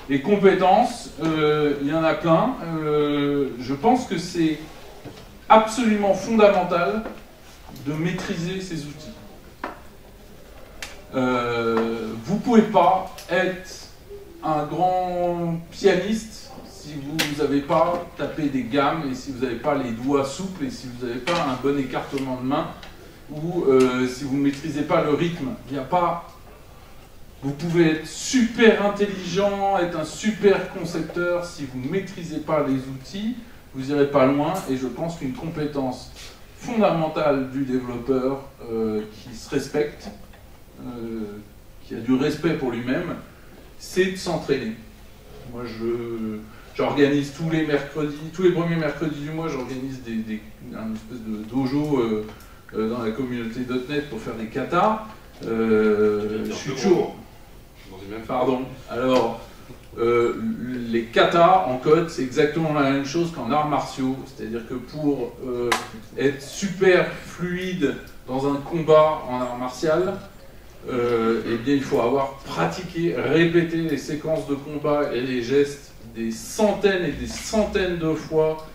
Les compétences, il y en a plein. Je pense que c'est absolument fondamental de maîtriser ces outils. Vous ne pouvez pas être un grand pianiste si vous n'avez pas tapé des gammes et si vous n'avez pas les doigts souples et si vous n'avez pas un bon écartement de main ou si vous ne maîtrisez pas le rythme. Il n'y a pas... Vous pouvez être super intelligent, être un super concepteur, si vous ne maîtrisez pas les outils, vous n'irez pas loin, et je pense qu'une compétence fondamentale du développeur qui se respecte, qui a du respect pour lui-même, c'est de s'entraîner. Moi, j'organise tous les premiers mercredis du mois, j'organise un espèce de dojo dans la communauté .NET pour faire des katas. Je suis toujours... Pardon. Alors, les katas en code, c'est exactement la même chose qu'en arts martiaux. C'est-à-dire que pour être super fluide dans un combat en art martial, eh bien, il faut avoir pratiqué, répété les séquences de combat et les gestes des centaines et des centaines de fois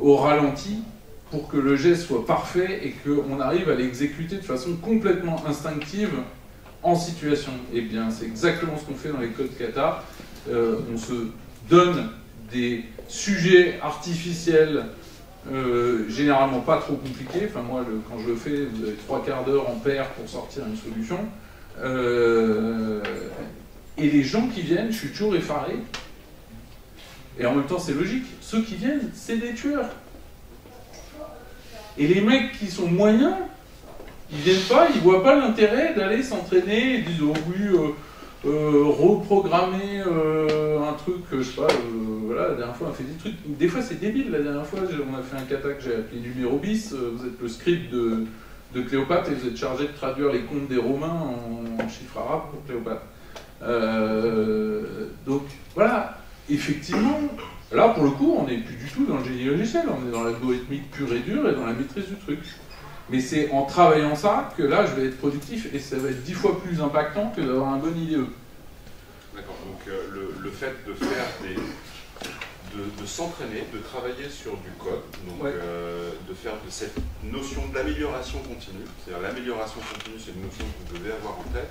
au ralenti pour que le geste soit parfait et qu'on arrive à l'exécuter de façon complètement instinctive en situation. Eh bien, c'est exactement ce qu'on fait dans les codes kata. On se donne des sujets artificiels, généralement pas trop compliqués. Enfin, moi, quand je le fais, vous avez 3/4 d'heure en paire pour sortir une solution. Et les gens qui viennent, je suis toujours effaré. Et en même temps, c'est logique. Ceux qui viennent, c'est des tueurs. Et les mecs qui sont moyens, ils viennent pas, ils voient pas l'intérêt d'aller s'entraîner, ils disent oh oui, reprogrammer un truc, je sais pas, voilà, la dernière fois on a fait des trucs, des fois c'est débile, la dernière fois on a fait un kata que j'ai appelé numéro bis, vous êtes le script de Cléopâtre et vous êtes chargé de traduire les contes des Romains en chiffres arabes pour Cléopâtre. Donc voilà, effectivement, là pour le coup on n'est plus du tout dans le génie logiciel, on est dans l'algorithmique pure et dure et dans la maîtrise du truc. Mais c'est en travaillant ça que là, je vais être productif et ça va être 10 fois plus impactant que d'avoir un bon IDE. D'accord, donc le fait de faire de s'entraîner, de travailler sur du code, donc ouais. De faire de cette notion d'amélioration continue, c'est-à-dire l'amélioration continue, c'est une notion que vous devez avoir en tête,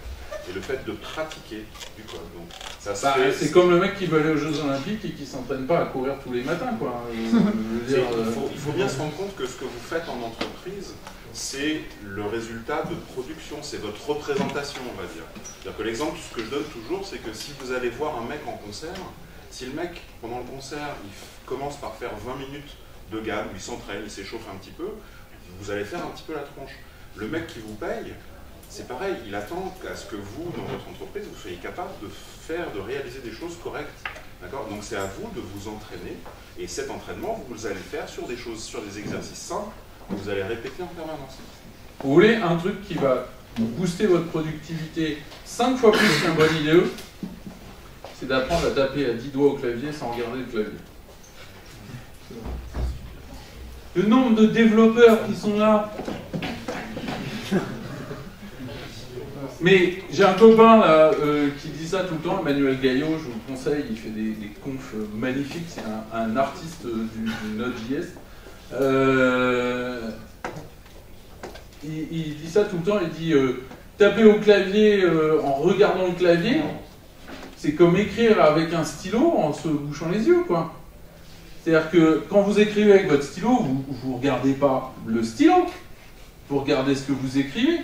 et le fait de pratiquer du code. Donc, ça c'est comme le mec qui veut aller aux Jeux Olympiques et qui ne s'entraîne pas à courir tous les matins, quoi. Il faut bien se rendre compte que ce que vous faites en entreprise, c'est le résultat de production, c'est votre représentation, on va dire. C'est-à-dire que l'exemple que je donne toujours, c'est que si vous allez voir un mec en concert, si le mec, pendant le concert, il commence par faire 20 minutes de gamme, il s'entraîne, il s'échauffe un petit peu, vous allez faire un petit peu la tronche. Le mec qui vous paye, c'est pareil, il attend à ce que vous, dans votre entreprise, vous soyez capable de réaliser des choses correctes. D'accord ? Donc c'est à vous de vous entraîner, et cet entraînement, vous allez le faire sur des choses, sur des exercices simples, que vous allez répéter en permanence. Vous voulez un truc qui va booster votre productivité 5 fois plus qu'un bon IDE, c'est d'apprendre à taper à 10 doigts au clavier sans regarder le clavier. Le nombre de développeurs qui sont là. Mais j'ai un copain là, qui dit ça tout le temps, Emmanuel Gaillot, je vous le conseille, il fait des confs magnifiques, c'est un artiste du Node.js. il dit ça tout le temps, il dit taper au clavier en regardant le clavier, c'est comme écrire avec un stylo en se bouchant les yeux, quoi. C'est-à-dire que quand vous écrivez avec votre stylo, vous ne regardez pas le stylo, vous regardez ce que vous écrivez.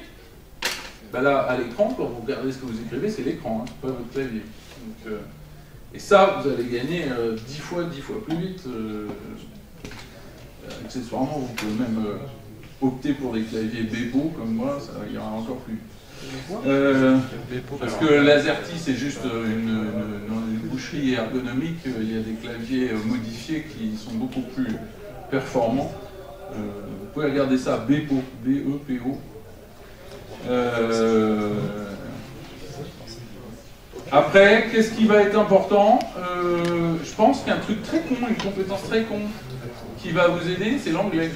Ben là, à l'écran, quand vous regardez ce que vous écrivez, c'est l'écran, hein, pas votre clavier. Donc, et ça, vous allez gagner 10 fois plus vite. Accessoirement, vous pouvez même opter pour des claviers Bepo, comme moi, ça ira encore plus. Parce que l'Azerty, c'est juste une boucherie ergonomique, il y a des claviers modifiés qui sont beaucoup plus performants. Vous pouvez regarder ça, Bepo, B-E-P-O. Après, qu'est-ce qui va être important? Je pense qu'un truc très con, une compétence très con, qui va vous aider, c'est l'anglais.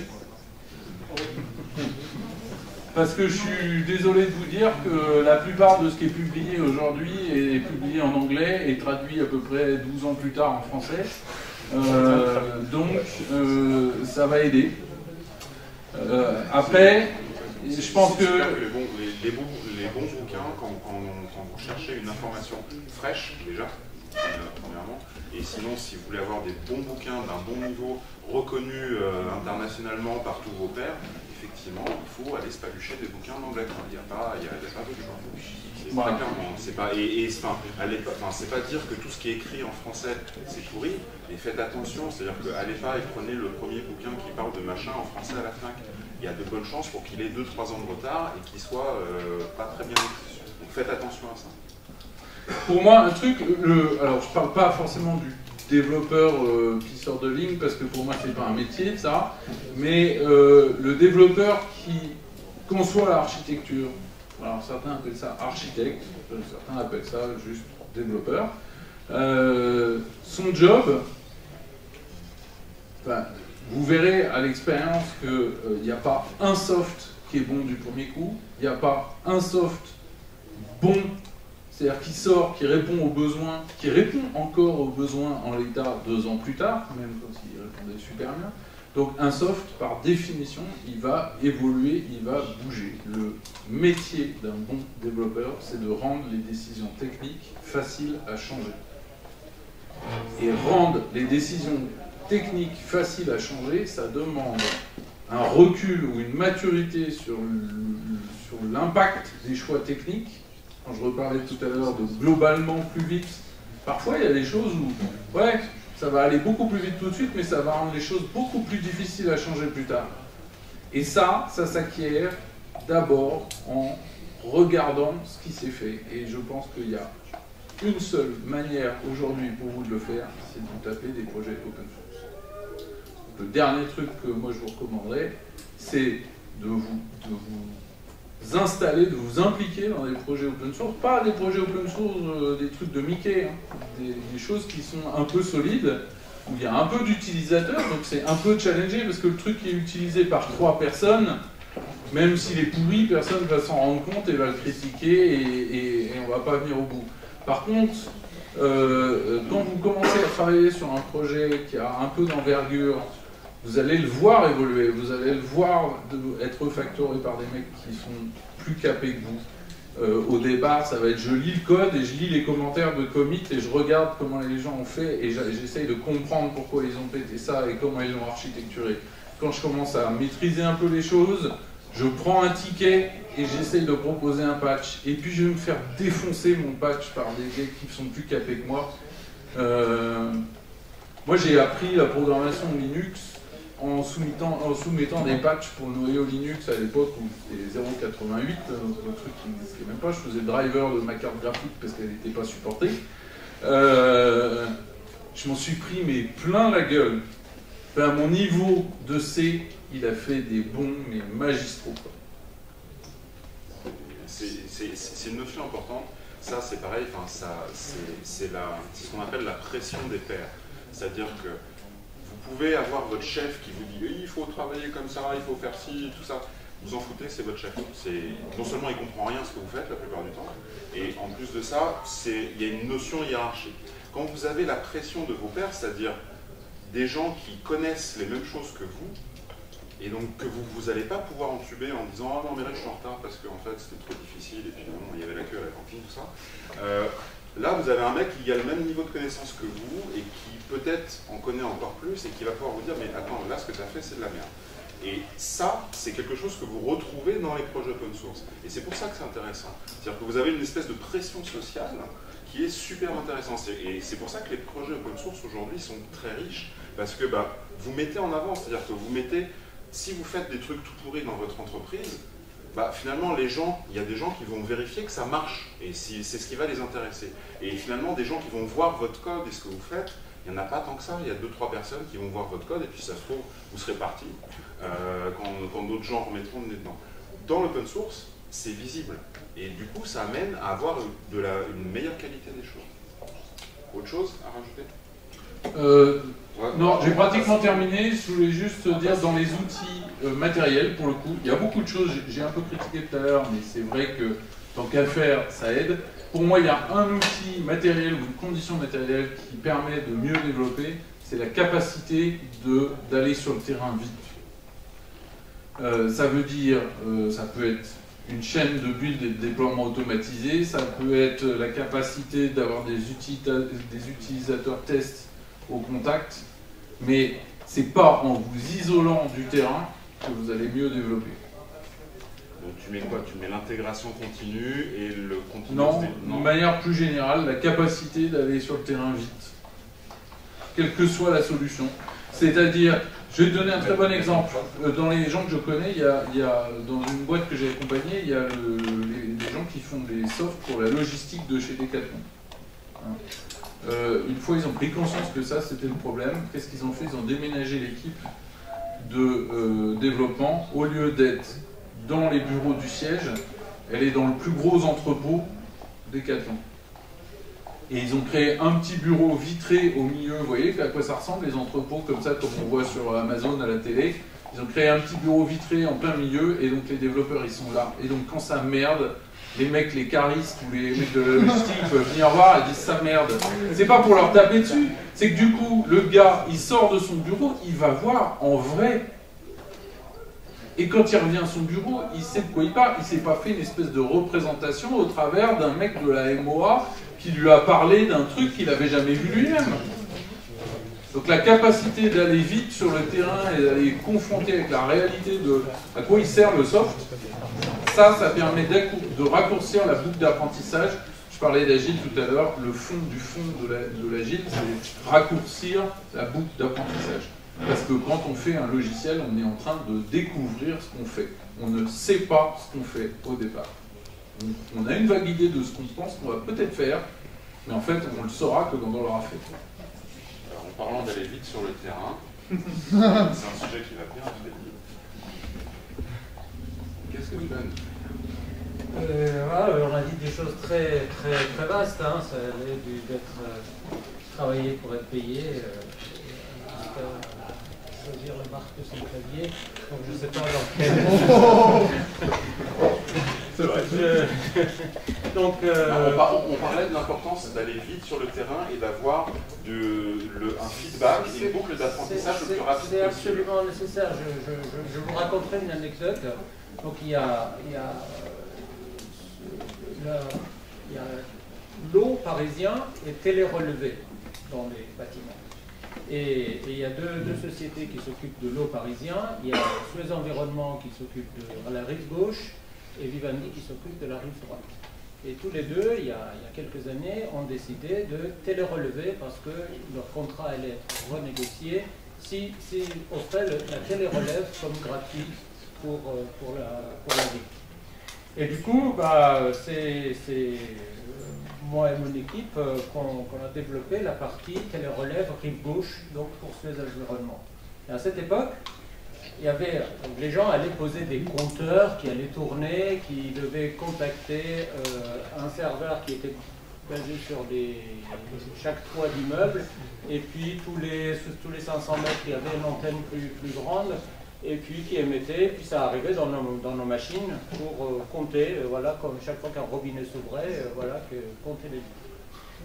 Parce que je suis désolé de vous dire que la plupart de ce qui est publié aujourd'hui est publié en anglais et traduit à peu près 12 ans plus tard en français. Donc, ça va aider. Après, je pense que... Les bons bouquins, quand vous cherchez une information fraîche, déjà, premièrement, et sinon, si vous voulez avoir des bons bouquins d'un bon niveau, reconnus internationalement par tous vos pairs, effectivement, il faut aller se palucher des bouquins en anglais. Il n'y a pas d'autre choix. C'est très clairement. C'est pas dire que tout ce qui est écrit en français, c'est pourri, mais faites attention. C'est-à-dire qu'allez pas et prenez le premier bouquin qui parle de machin en français à la FNAC. Il y a de bonnes chances pour qu'il ait 2-3 ans de retard et qu'il soit pas très bien écrit. Donc faites attention à ça. Pour moi, un truc, alors je parle pas forcément du développeur qui sort de ligne, parce que pour moi c'est pas un métier ça, mais le développeur qui conçoit l'architecture, alors certains appellent ça architecte, certains appellent ça juste développeur, son job, enfin, vous verrez à l'expérience qu'il n'y a pas un soft qui est bon du premier coup, il n'y a pas un soft bon, c'est-à-dire qui sort, qui répond aux besoins, qui répond encore aux besoins en l'état 2 ans plus tard, même quand il répondait super bien. Donc un soft, par définition, il va évoluer, il va bouger. Le métier d'un bon développeur, c'est de rendre les décisions techniques faciles à changer. Et rendre les décisions techniques faciles à changer, ça demande un recul ou une maturité sur l'impact des choix techniques. Quand je reparlais tout à l'heure de globalement plus vite, parfois il y a des choses où, ouais, ça va aller beaucoup plus vite tout de suite, mais ça va rendre les choses beaucoup plus difficiles à changer plus tard. Et ça s'acquiert d'abord en regardant ce qui s'est fait. Et je pense qu'il y a une seule manière aujourd'hui pour vous de le faire, c'est de vous taper des projets open source. Le dernier truc que moi je vous recommanderais, c'est de vous installer, de vous impliquer dans des projets open source, pas des projets open source, des trucs de Mickey, hein, des choses qui sont un peu solides, où il y a un peu d'utilisateurs, donc c'est un peu challengé, parce que le truc qui est utilisé par 3 personnes, même s'il est pourri, personne ne va s'en rendre compte et va le critiquer, et on ne va pas venir au bout. Par contre, quand vous commencez à travailler sur un projet qui a un peu d'envergure, vous allez le voir évoluer, vous allez le voir être refactoré par des mecs qui sont plus capés que vous. Au départ, ça va être je lis le code et je lis les commentaires de commit et je regarde comment les gens ont fait et j'essaye de comprendre pourquoi ils ont pété ça et comment ils l'ont architecturé. Quand je commence à maîtriser un peu les choses, je prends un ticket et j'essaye de proposer un patch. Et puis je vais me faire défoncer mon patch par des gars qui sont plus capés que moi. Moi j'ai appris la programmation Linux en soumettant des patchs pour le noyau Linux à l'époque où c'était 0.88, un truc qui n'existait même pas. Je faisais le driver de ma carte graphique parce qu'elle n'était pas supportée. Je m'en suis pris mais plein la gueule. Enfin, mon niveau de C, il a fait des bons mais magistraux. C'est une notion importante. Ça, c'est pareil. C'est ce qu'on appelle la pression des pairs. C'est-à-dire que vous pouvez avoir votre chef qui vous dit il faut travailler comme ça, il faut faire ci, tout ça. Vous en foutez, c'est votre chef. Non seulement il ne comprend rien à ce que vous faites la plupart du temps, et en plus de ça, il y a une notion hiérarchique. Quand vous avez la pression de vos pairs, c'est-à-dire des gens qui connaissent les mêmes choses que vous, Et donc que vous n'allez pas pouvoir entuber en disant « Ah non, mais là je suis en retard parce qu'en fait c'était trop difficile et puis non, il y avait la queue à la cantine, tout ça. » Là, vous avez un mec qui a le même niveau de connaissance que vous et qui peut-être en connaît encore plus et qui va pouvoir vous dire « Mais attends, là ce que tu as fait c'est de la merde. » Et ça, c'est quelque chose que vous retrouvez dans les projets open source. Et c'est pour ça que c'est intéressant. C'est-à-dire que vous avez une espèce de pression sociale qui est super intéressante. Et c'est pour ça que les projets open source aujourd'hui sont très riches. Parce que vous mettez en avant, c'est-à-dire que vous mettez, si vous faites des trucs tout pourris dans votre entreprise, finalement, il y a des gens qui vont vérifier que ça marche. Et c'est ce qui va les intéresser. Et finalement, des gens qui vont voir votre code et ce que vous faites, il n'y en a pas tant que ça. Il y a 2-3 personnes qui vont voir votre code et puis ça se trouve, vous serez parti quand d'autres gens remettront le nez dedans. Dans l'open source, c'est visible. Et du coup, ça amène à avoir une meilleure qualité des choses. Autre chose à rajouter? Non, j'ai pratiquement terminé. Je voulais juste dire, dans les outils matériels, pour le coup, il y a beaucoup de choses, j'ai un peu critiqué tout à l'heure, mais c'est vrai que tant qu'à faire, ça aide. Pour moi, il y a un outil matériel ou une condition matérielle qui permet de mieux développer, c'est la capacité d'aller sur le terrain vite. Ça veut dire, ça peut être une chaîne de build et de déploiement automatisé, ça peut être la capacité d'avoir des utilisateurs tests au contact, mais c'est pas en vous isolant du terrain que vous allez mieux développer. Donc tu mets quoi? Tu mets l'intégration continue et le continu? Non, de manière plus générale, la capacité d'aller sur le terrain vite, quelle que soit la solution. C'est-à-dire, je vais te donner un très bon exemple. Dans les gens que je connais, il y a dans une boîte que j'ai accompagnée, il y a les gens qui font des softs pour la logistique de chez Decathlon. Une fois, ils ont pris conscience que ça, c'était le problème. Qu'est-ce qu'ils ont fait? Ils ont déménagé l'équipe de développement. Au lieu d'être dans les bureaux du siège, elle est dans le plus gros entrepôt Decathlon. Et ils ont créé un petit bureau vitré au milieu. Vous voyez à quoi ça ressemble, les entrepôts comme ça, comme on voit sur Amazon à la télé. Ils ont créé un petit bureau vitré en plein milieu, et donc les développeurs, ils sont là. Et donc quand ça merde, les mecs, les caristes ou les mecs de la logistique peuvent venir voir et disent ça merde. C'est pas pour leur taper dessus, c'est que du coup, le gars, il sort de son bureau, il va voir en vrai. Et quand il revient à son bureau, il sait de quoi il parle. Il ne s'est pas fait une espèce de représentation au travers d'un mec de la MOA qui lui a parlé d'un truc qu'il n'avait jamais vu lui-même. Donc la capacité d'aller vite sur le terrain et d'aller confronter avec la réalité de à quoi il sert le soft, ça permet de raccourcir la boucle d'apprentissage. Je parlais d'agile tout à l'heure, le fond de l'agile, c'est raccourcir la boucle d'apprentissage. Parce que quand on fait un logiciel, on est en train de découvrir ce qu'on fait. On ne sait pas ce qu'on fait au départ. On a une vague idée de ce qu'on pense qu'on va peut-être faire, mais en fait, on le saura que quand on l'aura fait. Alors, en parlant d'aller vite sur le terrain, c'est un sujet qui va bien, Freddy. Qu'est-ce que tu as à nous dire? Voilà, on a dit des choses très vastes, hein. Ça allait d'être travailler pour être payé, choisir la marque de son clavier, donc je ne sais pas dans quel... C'est vrai. Donc, on parlait de l'importance d'aller vite sur le terrain et d'avoir un feedback et une boucle d'apprentissage le plus rapide possible. C'est absolument nécessaire. Je vous raconterai une anecdote. Donc il y a l'eau parisien est télérelevée dans les bâtiments. Et il y a deux sociétés qui s'occupent de l'eau parisien. Il y a Suez Environnement qui s'occupe de la rive gauche et Vivendi qui s'occupe de la rive droite. Et tous les deux, il y a quelques années, ont décidé de télérelever parce que leur contrat allait être renégocié si offrait la télérelève comme gratuite pour la vie. Et du coup, c'est moi et mon équipe qu'on a développé la partie télérelève rive gauche, donc pour Suez Environnement. Et à cette époque, il y avait, les gens allaient poser des compteurs qui allaient tourner, qui devaient contacter un serveur qui était basé sur chaque toit d'immeuble, et puis tous les 500 mètres, il y avait une antenne plus grande, et puis qui émettait, puis ça arrivait dans nos machines pour compter, voilà, comme chaque fois qu'un robinet s'ouvrait, voilà, compter les litres.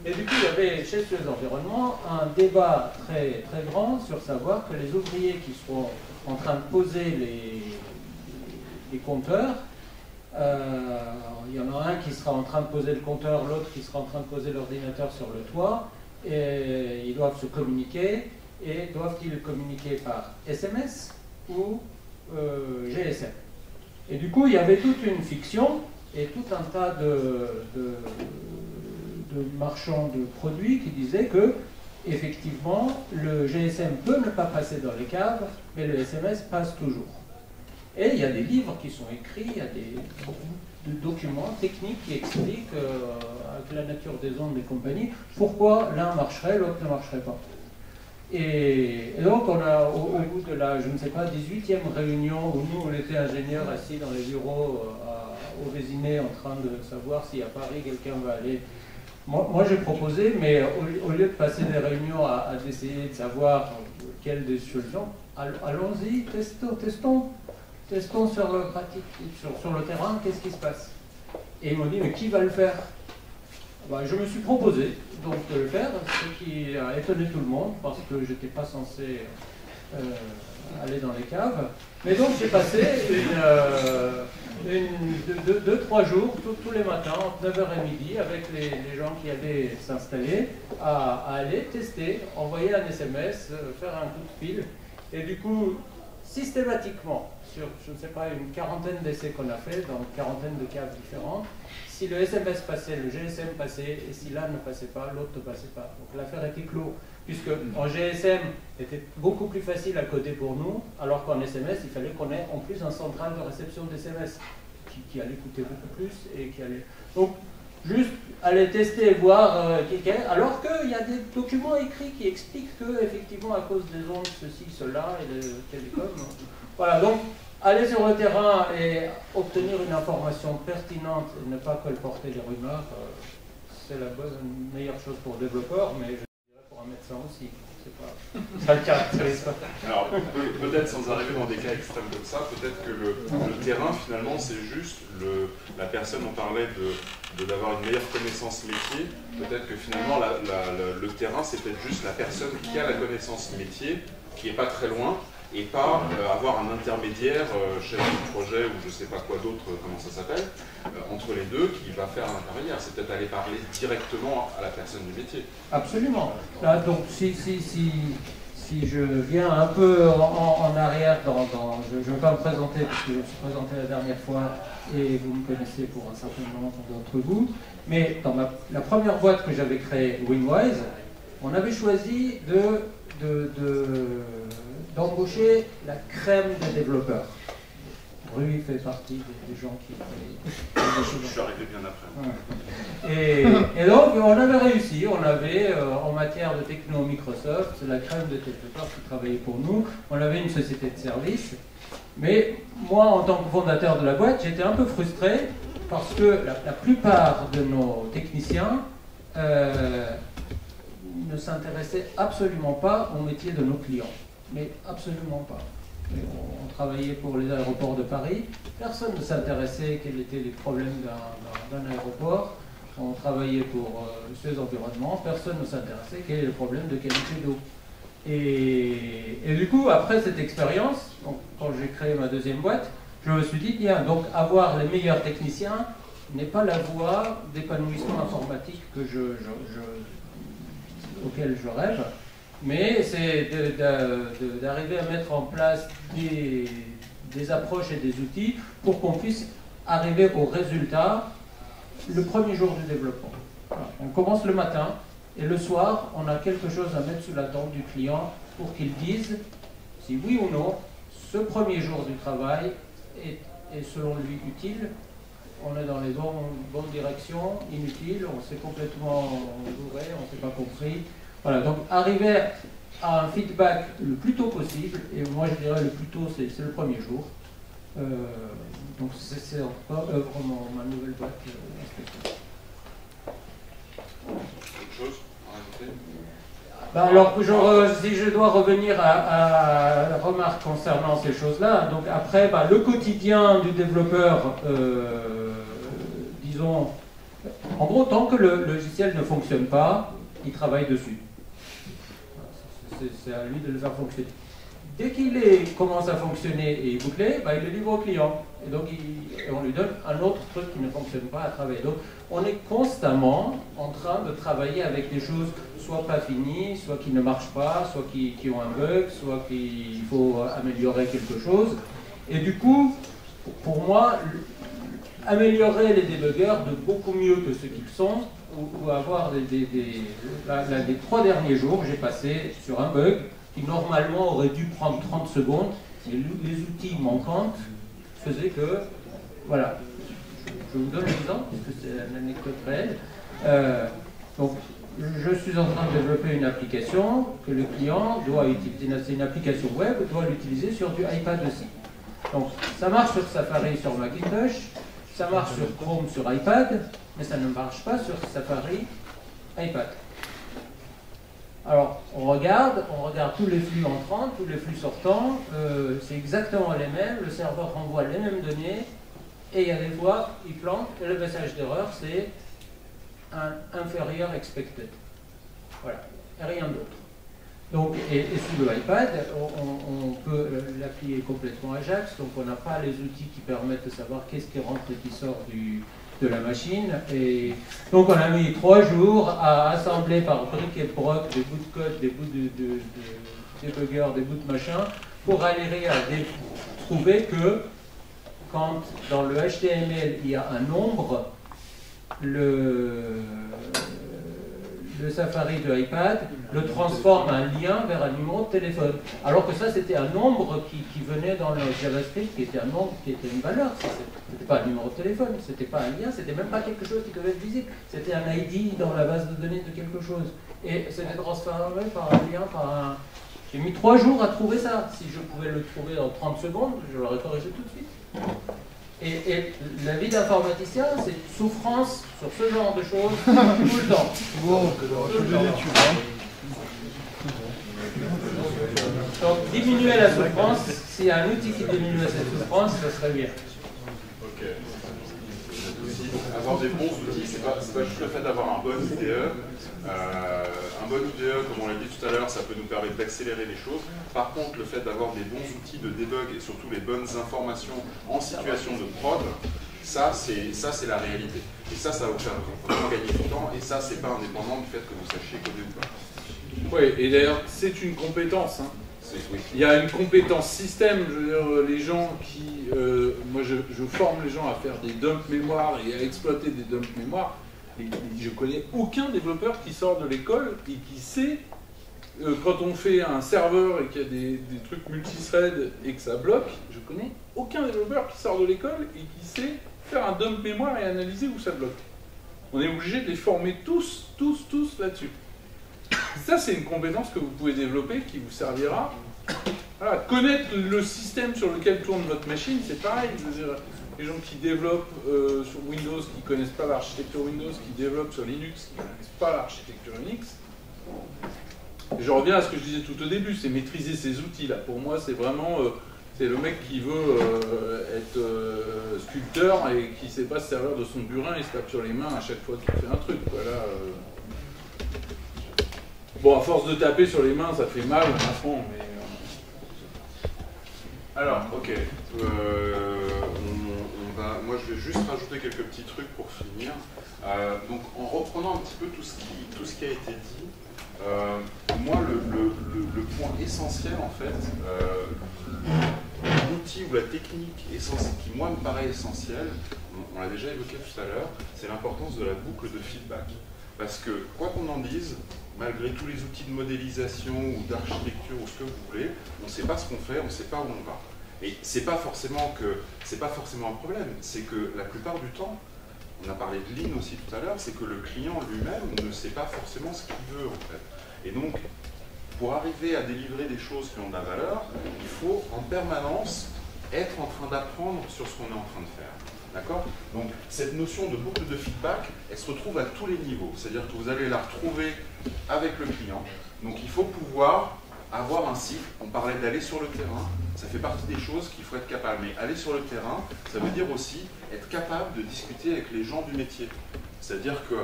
Et du coup, il y avait chez Suez Environnement un débat très, très grand sur savoir que les ouvriers qui seront en train de poser les compteurs, il y en a un qui sera en train de poser le compteur, l'autre qui sera en train de poser l'ordinateur sur le toit, et ils doivent se communiquer, et doivent-ils communiquer par SMS ou GSM? Et du coup, il y avait toute une fiction et tout un tas de marchands de produits qui disaient que, effectivement, le GSM peut ne pas passer dans les caves, mais le SMS passe toujours. Et il y a des livres qui sont écrits, il y a beaucoup de documents techniques qui expliquent, avec la nature des ondes des compagnies, pourquoi l'un marcherait, l'autre ne marcherait pas. Et donc, on a, au bout de la, je ne sais pas, 18e réunion, où nous, on était ingénieurs assis dans les bureaux au Vésinet, en train de savoir si à Paris, quelqu'un va aller... Moi j'ai proposé, mais au lieu de passer des réunions à essayer de savoir quelle des solutions, allons-y, testons sur le pratique, sur le terrain, qu'est-ce qui se passe. Et ils m'ont dit, mais qui va le faire? Je me suis proposé donc de le faire, ce qui a étonné tout le monde, parce que je n'étais pas censé aller dans les caves. Mais donc j'ai passé 2-3 jours, tous les matins, entre 9h et midi, avec les gens qui allaient s'installer, à aller tester, envoyer un SMS, faire un coup de fil. Et du coup, systématiquement, sur, je ne sais pas, une quarantaine d'essais qu'on a fait, dans une quarantaine de caves différentes, si le SMS passait, le GSM passait, et si l'un ne passait pas, l'autre ne passait pas. Donc l'affaire était clos, puisque en GSM, c'était beaucoup plus facile à coder pour nous, alors qu'en SMS, il fallait qu'on ait en plus un central de réception d'SMS, qui allait coûter beaucoup plus, et qui allait... Donc, juste aller tester et voir, alors qu'il y a des documents écrits qui expliquent que, effectivement, à cause des ondes, ceci, cela, et le télécom... Voilà, donc, aller sur le terrain et obtenir une information pertinente et ne pas colporter les rumeurs, c'est la meilleure chose pour le développeur, mais je dirais pour un médecin aussi. Ça le caractérise pas. Alors, peut-être sans arriver dans des cas extrêmes comme ça, peut-être que le terrain, finalement, c'est juste la personne, on parlait d'avoir une meilleure connaissance métier. Peut-être que finalement, le terrain, c'est peut-être juste la personne qui a la connaissance métier, qui n'est pas très loin, et pas avoir un intermédiaire, chef de projet ou je ne sais pas quoi d'autre, comment ça s'appelle, entre les deux, qui va faire un intermédiaire. C'est peut-être aller parler directement à la personne du métier. Absolument. Là, donc, si je viens un peu en arrière, je ne vais pas me présenter parce que je me suis présenté la dernière fois et vous me connaissez pour un certain nombre d'entre vous, mais dans la première boîte que j'avais créée, Winwise, on avait choisi d'embaucher la crème des développeurs. Rui fait partie des gens qui... Je suis arrivé bien après. Ouais. Et donc, on avait réussi. On avait, en matière de techno Microsoft, la crème des développeurs qui travaillait pour nous. On avait une société de service. Mais moi, en tant que fondateur de la boîte, j'étais un peu frustré parce que la plupart de nos techniciens ne s'intéressaient absolument pas au métier de nos clients. Mais absolument pas. On travaillait pour les aéroports de Paris, personne ne s'intéressait quels étaient les problèmes d'un aéroport. On travaillait pour Suez Environnement, personne ne s'intéressait quel est le problème de qualité d'eau. Et du coup, après cette expérience, quand j'ai créé ma deuxième boîte, je me suis dit, bien, donc avoir les meilleurs techniciens n'est pas la voie d'épanouissement informatique auquel je rêve. Mais c'est d'arriver à mettre en place des approches et des outils pour qu'on puisse arriver au résultat le premier jour du développement. Voilà. On commence le matin et le soir, on a quelque chose à mettre sous la tente du client pour qu'il dise si oui ou non, ce premier jour du travail est selon lui utile, on est dans les bonnes directions, inutile, on s'est complètement bourré, on ne s'est pas compris. Voilà, donc arriver à un feedback le plus tôt possible, et moi je dirais le plus tôt c'est le premier jour. Donc c'est encore vraiment ma nouvelle boîte. Autre chose à rajouter? Alors, si je dois revenir à la remarque concernant ces choses-là, donc après, le quotidien du développeur, disons, En gros, tant que le logiciel ne fonctionne pas, il travaille dessus. C'est à lui de le faire fonctionner. Dès qu'il commence à fonctionner et est bouclé, bah, il le livre au client. Et donc, on lui donne un autre truc qui ne fonctionne pas à travailler. Donc, on est constamment en train de travailler avec des choses soit pas finies, soit qui ne marchent pas, soit qui ont un bug, soit qu'il faut améliorer quelque chose. Et du coup, pour moi, améliorer les débuggers de beaucoup mieux que ce qu'ils sont, ou avoir les 3 derniers jours, j'ai passé sur un bug qui normalement aurait dû prendre 30 secondes, mais les outils manquants faisaient que, voilà, je vous donne l'exemple, parce que c'est une anecdote réelle. Donc, je suis en train de développer une application que le client doit utiliser, c'est une application web, doit l'utiliser sur du iPad aussi. Donc, ça marche sur Safari sur Macintosh, ça marche sur Chrome sur iPad, mais ça ne marche pas sur Safari iPad. Alors, on regarde tous les flux entrants, tous les flux sortants, c'est exactement les mêmes, le serveur renvoie les mêmes données, et il y a des fois, il plante, et le message d'erreur, c'est un inférieur expected. Voilà, et rien d'autre. Donc, et sous le iPad, on peut l'appliquer complètement Ajax, donc on n'a pas les outils qui permettent de savoir qu'est-ce qui rentre et qui sort de la machine. Et donc on a mis 3 jours à assembler par briques et broc des bouts de code, des bouts de débugger, des bouts de machin, pour arriver à trouver que quand dans le HTML il y a un nombre, le Safari de iPad le transforme un lien vers un numéro de téléphone. Alors que ça, c'était un nombre qui venait dans le JavaScript, qui était un nombre, qui était une valeur. C'était pas un numéro de téléphone, c'était pas un lien, c'était même pas quelque chose qui devait être visible. C'était un ID dans la base de données de quelque chose. Et c'était transformé par un lien, par un... J'ai mis 3 jours à trouver ça. Si je pouvais le trouver en 30 secondes, je l'aurais corrigé tout de suite. Et la vie d'informaticien, c'est souffrance sur ce genre de choses tout le temps. Bon, donc diminuer la souffrance, s'il y a un outil qui diminue cette souffrance, ça serait bien. Ok. Avoir des bons outils, c'est pas juste le fait d'avoir un bon IDE. Un bon IDE, comme on l'a dit tout à l'heure, ça peut nous permettre d'accélérer les choses. Par contre, le fait d'avoir des bons outils de debug et surtout les bonnes informations en situation de prod, ça c'est la réalité. Et ça va vous faire vraiment gagner du temps. Et ça, c'est pas indépendant du fait que vous sachiez coder ou pas. Oui, et d'ailleurs, c'est une compétence. Hein. Oui. Il y a une compétence système, je veux dire, les gens qui... moi, je forme les gens à faire des dumps mémoire et à exploiter des dumps mémoire. Et je connais aucun développeur qui sort de l'école et qui sait, quand on fait un serveur et qu'il y a des trucs multithread et que ça bloque, je connais aucun développeur qui sort de l'école et qui sait faire un dump mémoire et analyser où ça bloque. On est obligé de les former tous là-dessus. Ça, c'est une compétence que vous pouvez développer qui vous servira. Voilà, connaître le système sur lequel tourne votre machine, c'est pareil. Je veux dire, les gens qui développent sur Windows, qui ne connaissent pas l'architecture Windows, qui développent sur Linux, qui ne connaissent pas l'architecture Unix. Et je reviens à ce que je disais tout au début, c'est maîtriser ces outils-là. Pour moi, c'est vraiment... c'est le mec qui veut être sculpteur et qui ne sait pas se servir de son burin et se tape sur les mains à chaque fois qu'il fait un truc. Voilà. Bon, à force de taper sur les mains, ça fait mal, on apprend, mais... Alors, ok. Moi, je vais juste rajouter quelques petits trucs pour finir. Donc, en reprenant un petit peu tout ce qui a été dit, moi, le point essentiel, en fait, l'outil ou la technique essentielle qui, moi, me paraît essentielle, on l'a déjà évoqué tout à l'heure, c'est l'importance de la boucle de feedback. Parce que, quoi qu'on en dise, malgré tous les outils de modélisation ou d'architecture ou ce que vous voulez, on ne sait pas ce qu'on fait, on ne sait pas où on va. Et c'est pas forcément un problème, c'est que la plupart du temps, on a parlé de Lean aussi tout à l'heure, c'est que le client lui-même ne sait pas forcément ce qu'il veut en fait. Et donc, pour arriver à délivrer des choses qui ont de la valeur, il faut en permanence être en train d'apprendre sur ce qu'on est en train de faire. D'accord? Donc, cette notion de boucle de feedback, elle se retrouve à tous les niveaux. C'est-à-dire que vous allez la retrouver avec le client. Donc, il faut pouvoir avoir un cycle. On parlait d'aller sur le terrain. Ça fait partie des choses qu'il faut être capable. Mais aller sur le terrain, ça veut dire aussi être capable de discuter avec les gens du métier. C'est-à-dire que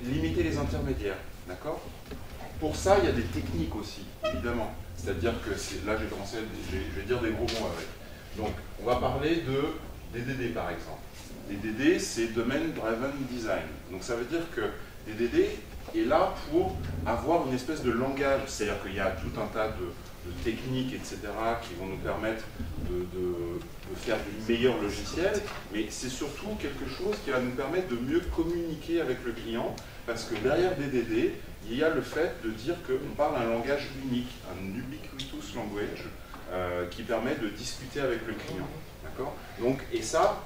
limiter les intermédiaires, d'accord? Pour ça, il y a des techniques aussi, évidemment. C'est-à-dire que là, j'ai commencé, je vais dire des gros mots avec. Donc, on va parler des DDD, par exemple. Les DDD, c'est Domain Driven Design. Donc, ça veut dire que les DDD est là pour avoir une espèce de langage. C'est-à-dire qu'il y a tout un tas de techniques, etc., qui vont nous permettre de faire du meilleur logiciel, mais c'est surtout quelque chose qui va nous permettre de mieux communiquer avec le client, parce que derrière DDD, il y a le fait de dire qu'on parle un langage unique, un ubiquitous language, qui permet de discuter avec le client. D'accord ? Donc, et ça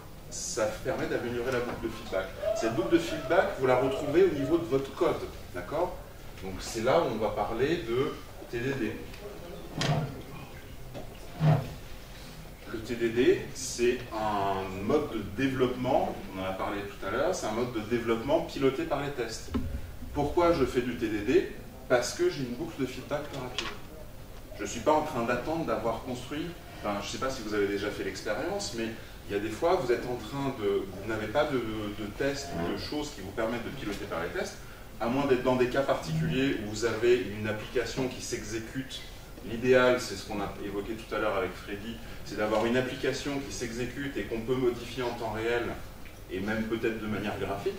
permet d'améliorer la boucle de feedback. Cette boucle de feedback, vous la retrouvez au niveau de votre code. D'accord ? Donc, c'est là où on va parler de TDD. Le TDD, c'est un mode de développement, on en a parlé tout à l'heure, c'est un mode de développement piloté par les tests. Pourquoi je fais du TDD? Parce que j'ai une boucle de feedback plus rapide. Je ne suis pas en train d'attendre d'avoir construit, enfin, je ne sais pas si vous avez déjà fait l'expérience, mais il y a des fois, vous êtes en train vous n'avez pas de tests ou de choses qui vous permettent de piloter par les tests, à moins d'être dans des cas particuliers où vous avez une application qui s'exécute. L'idéal, c'est ce qu'on a évoqué tout à l'heure avec Freddy, c'est d'avoir une application qui s'exécute et qu'on peut modifier en temps réel, et même peut-être de manière graphique,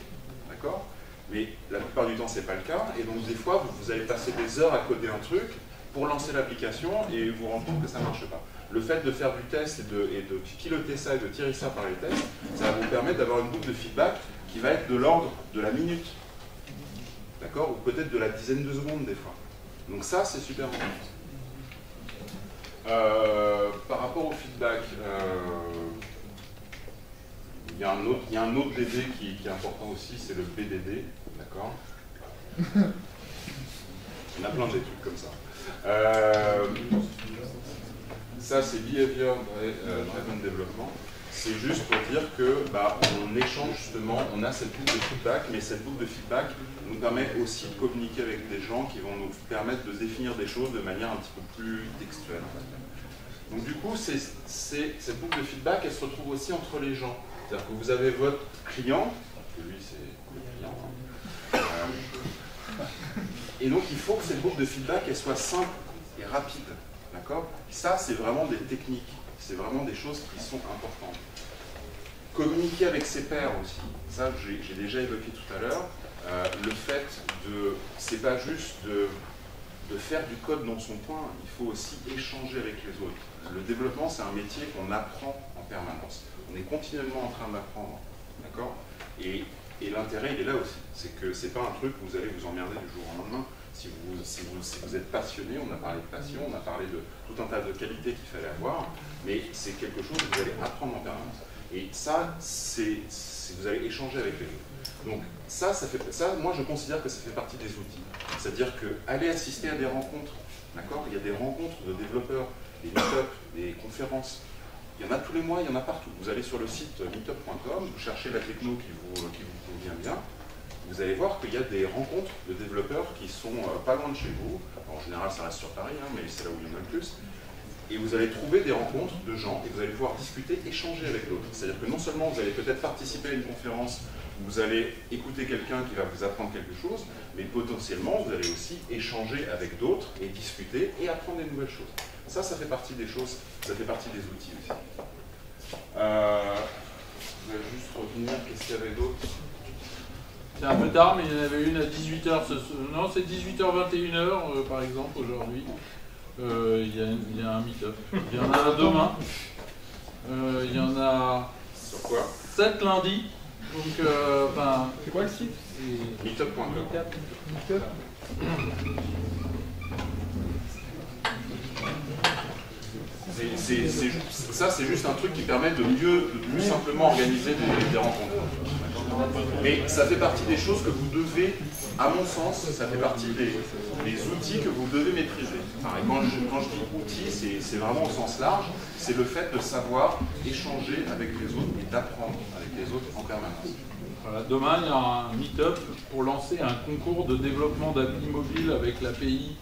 d'accord? Mais la plupart du temps, ce n'est pas le cas, et donc des fois, vous allez passer des heures à coder un truc pour lancer l'application et vous rendre compte que ça ne marche pas. Le fait de faire du test et de piloter ça et de tirer ça par les tests, ça va vous permettre d'avoir une boucle de feedback qui va être de l'ordre de la minute, d'accord? Ou peut-être de la dizaine de secondes des fois. Donc ça, c'est super important. Par rapport au feedback, il y a un autre DD qui est important aussi, c'est le BDD, d'accord? On a plein de trucs comme ça. Ça, c'est Behavior Driven Development. C'est juste pour dire que on échange justement, on a cette boucle de feedback, mais cette boucle de feedback nous permet aussi de communiquer avec des gens qui vont nous permettre de définir des choses de manière un petit peu plus textuelle. Donc du coup, cette boucle de feedback, elle se retrouve aussi entre les gens. C'est-à-dire que vous avez votre client, que lui c'est le client, et donc il faut que cette boucle de feedback, elle soit simple et rapide. D'accord ? Ça, c'est vraiment des techniques, c'est vraiment des choses qui sont importantes. Communiquer avec ses pairs aussi, ça j'ai déjà évoqué tout à l'heure. Le fait c'est pas juste de faire du code dans son coin, il faut aussi échanger avec les autres. Le développement, c'est un métier qu'on apprend en permanence. On est continuellement en train d'apprendre, d'accord ? Et l'intérêt, il est là aussi. C'est que c'est pas un truc où vous allez vous emmerder du jour au lendemain. Si vous êtes passionné, on a parlé de passion, on a parlé de tout un tas de qualités qu'il fallait avoir, mais c'est quelque chose que vous allez apprendre en permanence. Et ça, vous allez échanger avec les autres. Donc ça, moi je considère que ça fait partie des outils. C'est-à-dire qu'aller assister à des rencontres, d'accord ? Il y a des rencontres de développeurs, des meet-up, des conférences. Il y en a tous les mois, il y en a partout. Vous allez sur le site meetup.com, vous cherchez la techno qui vous convient bien. Vous allez voir qu'il y a des rencontres de développeurs qui sont pas loin de chez vous. En général, ça reste sur Paris, mais c'est là où il y en a le plus. Et vous allez trouver des rencontres de gens et vous allez pouvoir discuter, échanger avec d'autres. C'est-à-dire que non seulement vous allez peut-être participer à une conférence où vous allez écouter quelqu'un qui va vous apprendre quelque chose, mais potentiellement vous allez aussi échanger avec d'autres et discuter et apprendre des nouvelles choses. Ça fait partie des choses, ça fait partie des outils aussi. Je vais juste revenir, qu'est-ce qu'il y avait d'autre? C'est un peu tard, mais il y en avait une à 18h. Non, c'est 18h, 21h par exemple aujourd'hui. Il y a un meet-up. Il y en a un demain. Il y en a sur quoi 7 lundi. Donc, c'est quoi le site? Meetup.com. Meetup. Ça, c'est juste un truc qui permet de plus simplement organiser des rencontres. Mais ça fait partie des choses que vous devez, à mon sens, ça fait partie des outils que vous devez maîtriser. Enfin, quand je dis outils, c'est vraiment au sens large, c'est le fait de savoir échanger avec les autres et d'apprendre avec les autres en permanence. Voilà, demain, il y a un meet-up pour lancer un concours de développement d'appli mobile avec l'API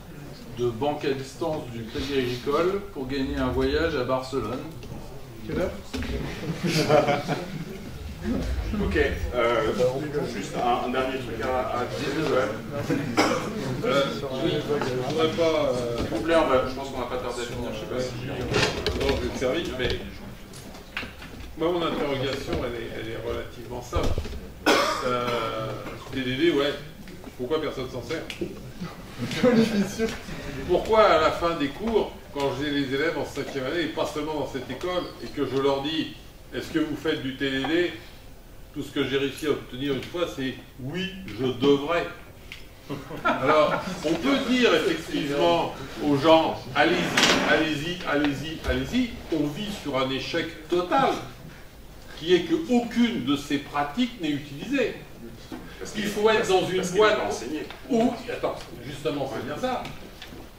de banque à distance du Crédit Agricole pour gagner un voyage à Barcelone. Quelle heure? Ok, juste un dernier truc à dire. Oui, je voudrais pas... je pense qu'on va pas tarder à finir, je sais pas si... Non, je vais te servir, mais... Moi, mon interrogation, elle est relativement simple. TDD, ouais. Pourquoi personne s'en sert? Pourquoi à la fin des cours, quand j'ai les élèves en 5e année, et pas seulement dans cette école, et que je leur dis « Est-ce que vous faites du TDD ?» Tout ce que j'ai réussi à obtenir une fois, c'est « Oui, je devrais ». Alors, on peut dire effectivement aux gens « Allez-y, allez-y, allez-y, allez-y », on vit sur un échec total, qui est qu'aucune de ces pratiques n'est utilisée. Il faut être dans une boîte où... Attends, justement, c'est bien ça.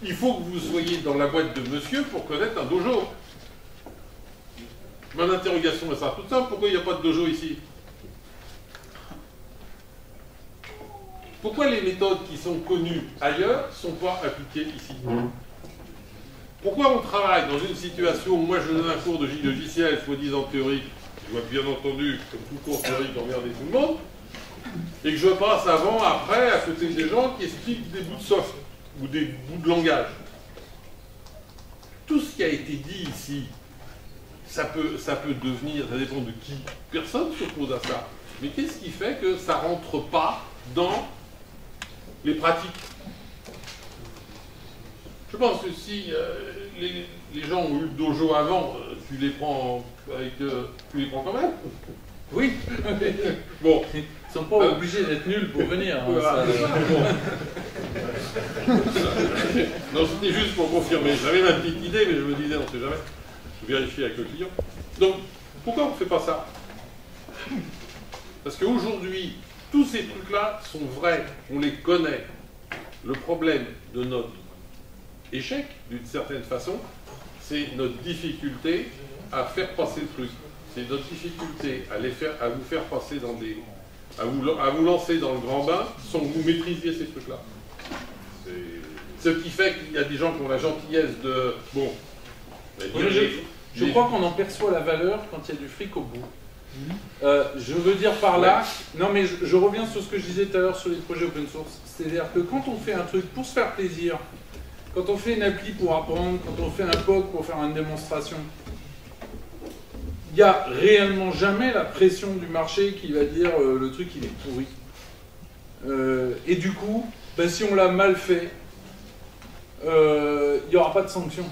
Il faut que vous soyez dans la boîte de monsieur pour connaître un dojo. Mon interrogation est ça toute simple. Pourquoi il n'y a pas de dojo ici? Pourquoi les méthodes qui sont connues ailleurs ne sont pas appliquées ici? Pourquoi on travaille dans une situation où moi je donne un cours de logiciel, soi-disant théorique, je dois bien entendu, comme tout cours théorique, emmerder tout le monde, et que je passe avant, après, à côté des gens qui expliquent des bouts de soft ou des bouts de langage. Tout ce qui a été dit ici, ça peut devenir, ça dépend de qui. Personne ne s'oppose à ça. Mais qu'est-ce qui fait que ça ne rentre pas dans les pratiques? Je pense que si les gens ont eu le dojo avant, tu les prends quand même. Oui. Bon. Ils ne sont pas obligés d'être nuls pour venir. Hein, ça, non, c'était juste pour confirmer. J'avais ma petite idée, mais je me disais, on ne sait jamais. Je vérifie avec le client. Donc, pourquoi on ne fait pas ça? Parce qu'aujourd'hui, tous ces trucs-là sont vrais. On les connaît. Le problème de notre échec, d'une certaine façon, c'est notre difficulté à faire passer le truc. C'est notre difficulté à vous faire passer dans des... à vous lancer dans le grand bain sans que vous maîtrisiez ces trucs-là. Ce qui fait qu'il y a des gens qui ont la gentillesse de... Bon... Je crois qu'on en perçoit la valeur quand il y a du fric au bout. Je veux dire par là... Non mais je reviens sur ce que je disais tout à l'heure sur les projets open source. C'est-à-dire que quand on fait un truc pour se faire plaisir, quand on fait une appli pour apprendre, quand on fait un POC pour faire une démonstration, il n'y a réellement jamais la pression du marché qui va dire le truc il est pourri. Et du coup, ben, si on l'a mal fait, il n'y aura pas de sanction.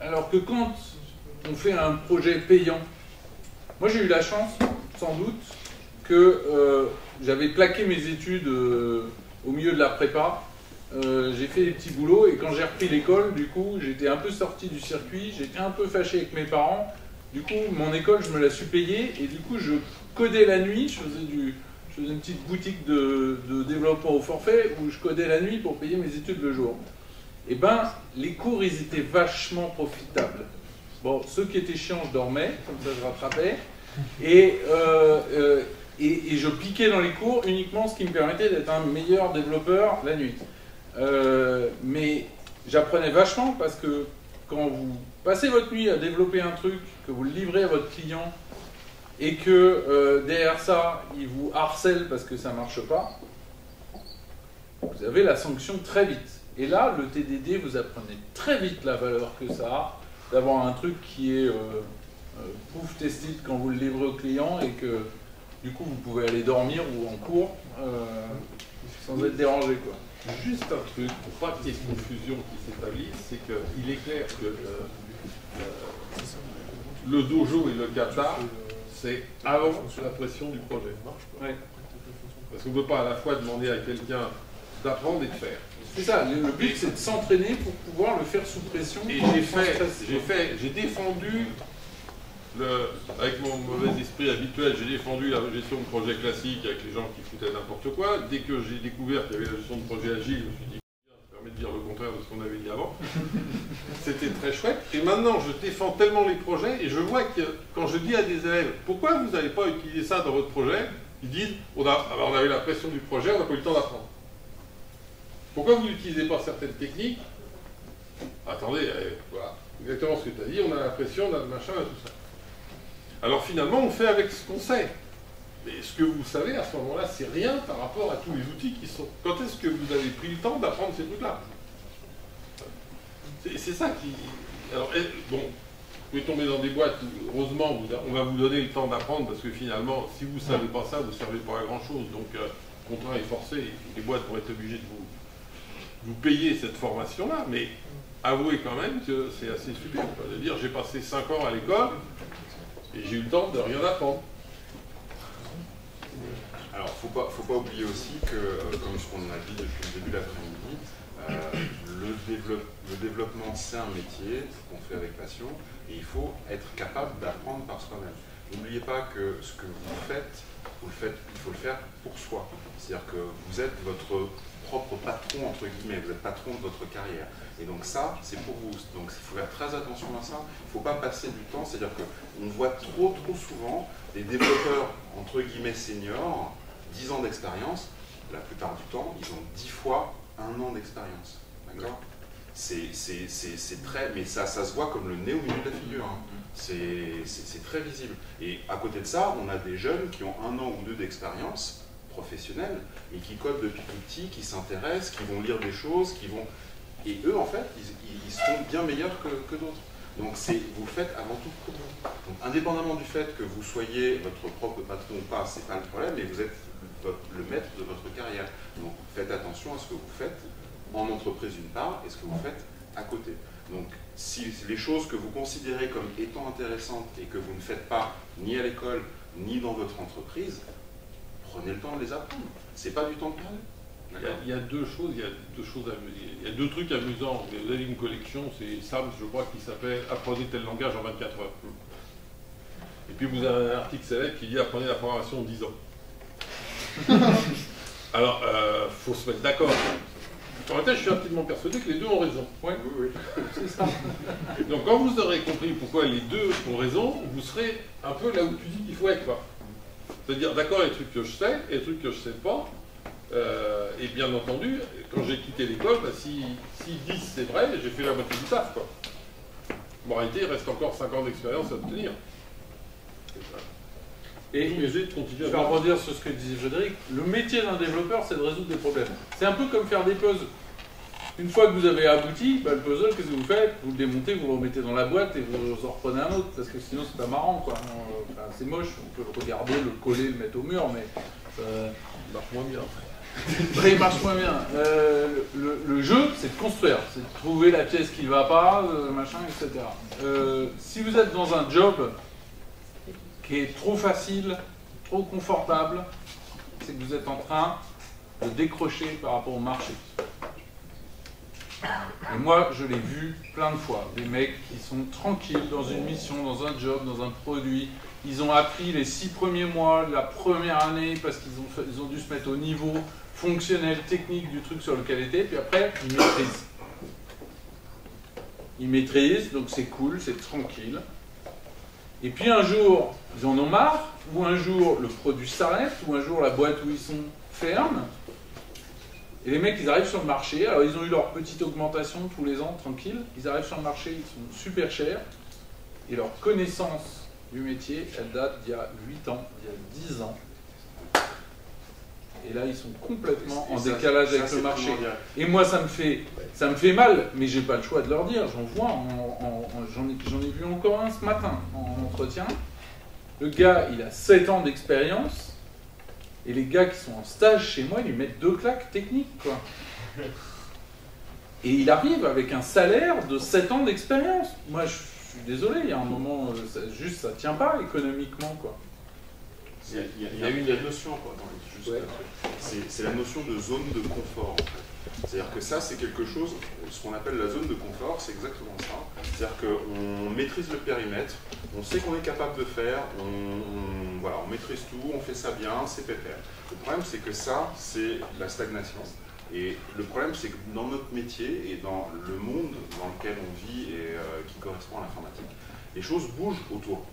Alors que quand on fait un projet payant, moi j'ai eu la chance, sans doute, que j'avais plaqué mes études au milieu de la prépa. J'ai fait des petits boulots et quand j'ai repris l'école, du coup, j'étais un peu sorti du circuit, j'étais un peu fâché avec mes parents. Du coup, mon école, je me la suis payée et du coup, je codais la nuit. Je faisais une petite boutique de développement au forfait où je codais la nuit pour payer mes études le jour. Et ben, les cours, ils étaient vachement profitables. Bon, ceux qui étaient chiants, je dormais, comme ça je rattrapais. Et je piquais dans les cours uniquement ce qui me permettait d'être un meilleur développeur la nuit. Mais j'apprenais vachement parce que quand vous passez votre nuit à développer un truc, que vous le livrez à votre client et que derrière ça, il vous harcèle parce que ça ne marche pas, vous avez la sanction très vite. Et là, le TDD, vous apprenez très vite la valeur que ça a d'avoir un truc qui est proof tested quand vous le livrez au client et que du coup, vous pouvez aller dormir ou en cours sans être dérangé, quoi. Juste un truc, pour pas qu'il y ait de confusion qui s'établisse, c'est qu'il est clair que le dojo et le kata, c'est avant la pression du projet. Ouais. Parce qu'on ne peut pas à la fois demander à quelqu'un d'apprendre et de faire. C'est ça, le but c'est de s'entraîner pour pouvoir le faire sous pression. Et j'ai défendu, avec mon mauvais esprit habituel, j'ai défendu la gestion de projet classique avec les gens qui foutaient n'importe quoi. Dès que j'ai découvert qu'il y avait la gestion de projet agile, je me suis dit, ça permet de dire le contraire de ce qu'on avait dit avant. C'était très chouette. Et maintenant, je défends tellement les projets et je vois que quand je dis à des élèves, pourquoi vous n'allez pas utiliser ça dans votre projet? Ils disent, on avait la pression du projet, on n'a pas eu le temps d'apprendre. Pourquoi vous n'utilisez pas certaines techniques? Attendez, voilà, exactement ce que tu as dit, on a la pression, on a le machin et tout ça. Alors finalement, on fait avec ce qu'on sait. Mais ce que vous savez à ce moment-là, c'est rien par rapport à tous les outils qui sont... Quand est-ce que vous avez pris le temps d'apprendre ces trucs-là? C'est ça qui... Alors, bon, vous pouvez tomber dans des boîtes, heureusement, on va vous donner le temps d'apprendre, parce que finalement, si vous ne savez pas ça, vous ne servez pas à grand-chose. Donc, contraint et forcé, les boîtes vont être obligées de vous payer cette formation-là, mais avouez quand même que c'est assez super. C'est-à-dire, j'ai passé 5 ans à l'école, et j'ai eu le temps de rien apprendre. Alors, faut pas oublier aussi que, comme ce qu'on a dit depuis le début de l'après-midi, le développement, c'est un métier qu'on fait avec passion, et il faut être capable d'apprendre par soi-même. N'oubliez pas que ce que vous faites, il faut le faire pour soi. C'est-à-dire que vous êtes votre propre patron, entre guillemets, vous êtes patron de votre carrière. Et donc ça, c'est pour vous. Donc il faut faire très attention à ça. Il ne faut pas passer du temps, c'est-à-dire qu'on voit trop souvent des développeurs, entre guillemets, seniors, 10 ans d'expérience, la plupart du temps, ils ont 10 fois 1 an d'expérience. D'accord ? C'est très... Mais ça se voit comme le nez au milieu de la figure. Hein. C'est très visible. Et à côté de ça, on a des jeunes qui ont 1 an ou 2 d'expérience professionnelle, et qui codent depuis tout petit, qui s'intéressent, qui vont lire des choses, qui vont... Et eux, en fait, ils seront bien meilleurs que d'autres. Donc vous le faites avant tout pour vous. Donc indépendamment du fait que vous soyez votre propre patron ou pas, c'est pas le problème, mais vous êtes le maître de votre carrière. Donc faites attention à ce que vous faites en entreprise d'une part, et ce que vous faites à côté. Donc si les choses que vous considérez comme étant intéressantes et que vous ne faites pas ni à l'école, ni dans votre entreprise, prenez le temps de les apprendre. C'est pas du temps perdu. Il y a deux choses, il y a 2 trucs amusants. Vous avez une collection, c'est Sam, je crois, qui s'appelle « Apprenez tel langage en 24 heures ». Et puis vous avez un article célèbre qui dit « Apprenez la programmation en 10 ans ». Alors, faut se mettre d'accord. En réalité, je suis intimement persuadé que les 2 ont raison. Oui, c'est ça. Donc quand vous aurez compris pourquoi les 2 ont raison, vous serez un peu là où tu dis qu'il faut être. C'est-à-dire, d'accord, il y a des trucs que je sais, et des trucs que je ne sais pas. Et bien entendu, quand j'ai quitté l'école, si 10 c'est vrai, j'ai fait la moitié du taf. Quoi. En réalité, il reste encore 5 ans d'expérience à obtenir. Et je vais rebondir sur ce que disait Frédéric. Le métier d'un développeur, c'est de résoudre des problèmes. C'est un peu comme faire des puzzles. Une fois que vous avez abouti, le puzzle, qu'est-ce que vous faites? Vous le démontez, vous le remettez dans la boîte et vous en reprenez un autre, parce que sinon c'est pas marrant, quoi. Enfin, c'est moche, on peut le regarder, le coller, le mettre au mur, mais ça marche moins bien. Il marche moins bien. Le jeu, c'est de construire, c'est de trouver la pièce qui ne va pas, machin, etc. Si vous êtes dans un job qui est trop facile, trop confortable, c'est que vous êtes en train de décrocher par rapport au marché. Et moi, je l'ai vu plein de fois, des mecs qui sont tranquilles dans une mission, dans un job, dans un produit. Ils ont appris les 6 premiers mois, la première année, parce qu'ils ont dû se mettre au niveau fonctionnel, technique du truc sur lequel ils étaient, puis après, ils maîtrisent. Ils maîtrisent, donc c'est cool, c'est tranquille. Et puis un jour, ils en ont marre, ou un jour, le produit s'arrête, ou un jour, la boîte où ils sont ferme. Et les mecs, ils arrivent sur le marché, alors ils ont eu leur petite augmentation tous les ans, tranquille. Ils arrivent sur le marché, ils sont super chers, et leur connaissance du métier, elle date d'il y a 8 ans, il y a 10 ans. Et là, ils sont complètement en décalage avec le marché. Et moi, ça me fait mal, mais j'ai pas le choix de leur dire. J'en vois, j'en ai vu encore un ce matin en entretien. Le gars, il a 7 ans d'expérience, et les gars qui sont en stage chez moi, ils lui mettent 2 claques techniques, quoi. Et il arrive avec un salaire de 7 ans d'expérience. Moi, je suis désolé, il y a un moment, ça tient pas économiquement, quoi. Il y a une notion, quoi, c'est la notion de zone de confort. En fait. C'est-à-dire que ça, c'est quelque chose, ce qu'on appelle la zone de confort, c'est exactement ça. C'est-à-dire qu'on maîtrise le périmètre, on sait qu'on est capable de faire, voilà, on maîtrise tout, on fait ça bien, c'est pépère. Le problème, c'est que ça, c'est la stagnation. Et le problème, c'est que dans notre métier et dans le monde dans lequel on vit et qui correspond à l'informatique, les choses bougent autour.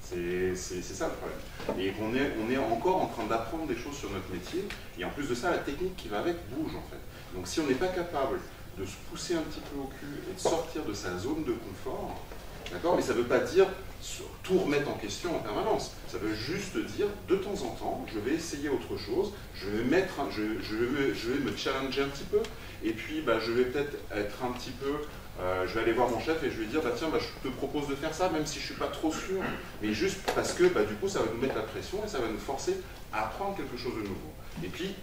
C'est ça le problème. Et on est encore en train d'apprendre des choses sur notre métier, et en plus de ça, la technique qui va avec bouge en fait. Donc si on n'est pas capable de se pousser un petit peu au cul et de sortir de sa zone de confort, D'accord? Mais ça ne veut pas dire tout remettre en question en permanence. Ça veut juste dire, de temps en temps, je vais essayer autre chose, je vais me challenger un petit peu, et puis bah, je vais peut-être être un petit peu... je vais aller voir mon chef et je vais dire, bah, tiens, bah, je te propose de faire ça, même si je ne suis pas trop sûr. Mais juste parce que bah, du coup, ça va nous mettre la pression et ça va nous forcer à apprendre quelque chose de nouveau. Et puis,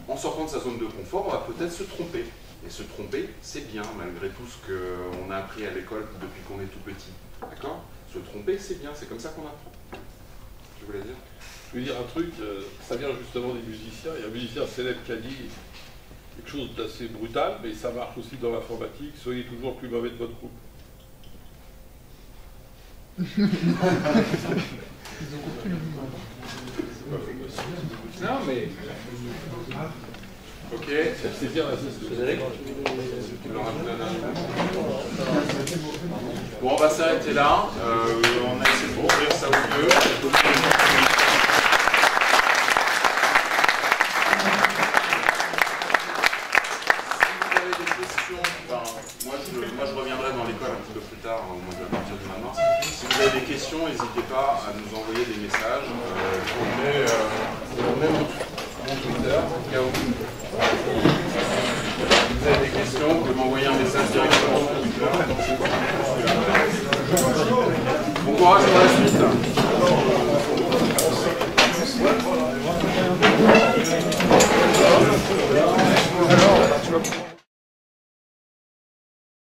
en sortant de sa zone de confort, on va peut-être se tromper. Et se tromper, c'est bien, malgré tout ce qu'on a appris à l'école depuis qu'on est tout petit. D'accord? Se tromper, c'est bien, c'est comme ça qu'on apprend. Tu voulais dire? Je veux dire un truc, ça vient justement des musiciens. Il y a un musicien célèbre qui a dit quelque chose d'assez brutal, mais ça marche aussi dans l'informatique, soyez toujours le plus mauvais de votre groupe. Non, mais... Ok. C'est bien, Frédéric. Bon, on va s'arrêter là. On a essayé de ouvrir ça au mieux. Moi, je reviendrai dans l'école un petit peu plus tard, au mois de partir du mois de mars. Si vous avez des questions, n'hésitez pas à nous envoyer des messages. On met mon Twitter, au cas où. Si vous avez des questions, vous pouvez m'envoyer un message directement sur Twitter. Bon courage pour la suite.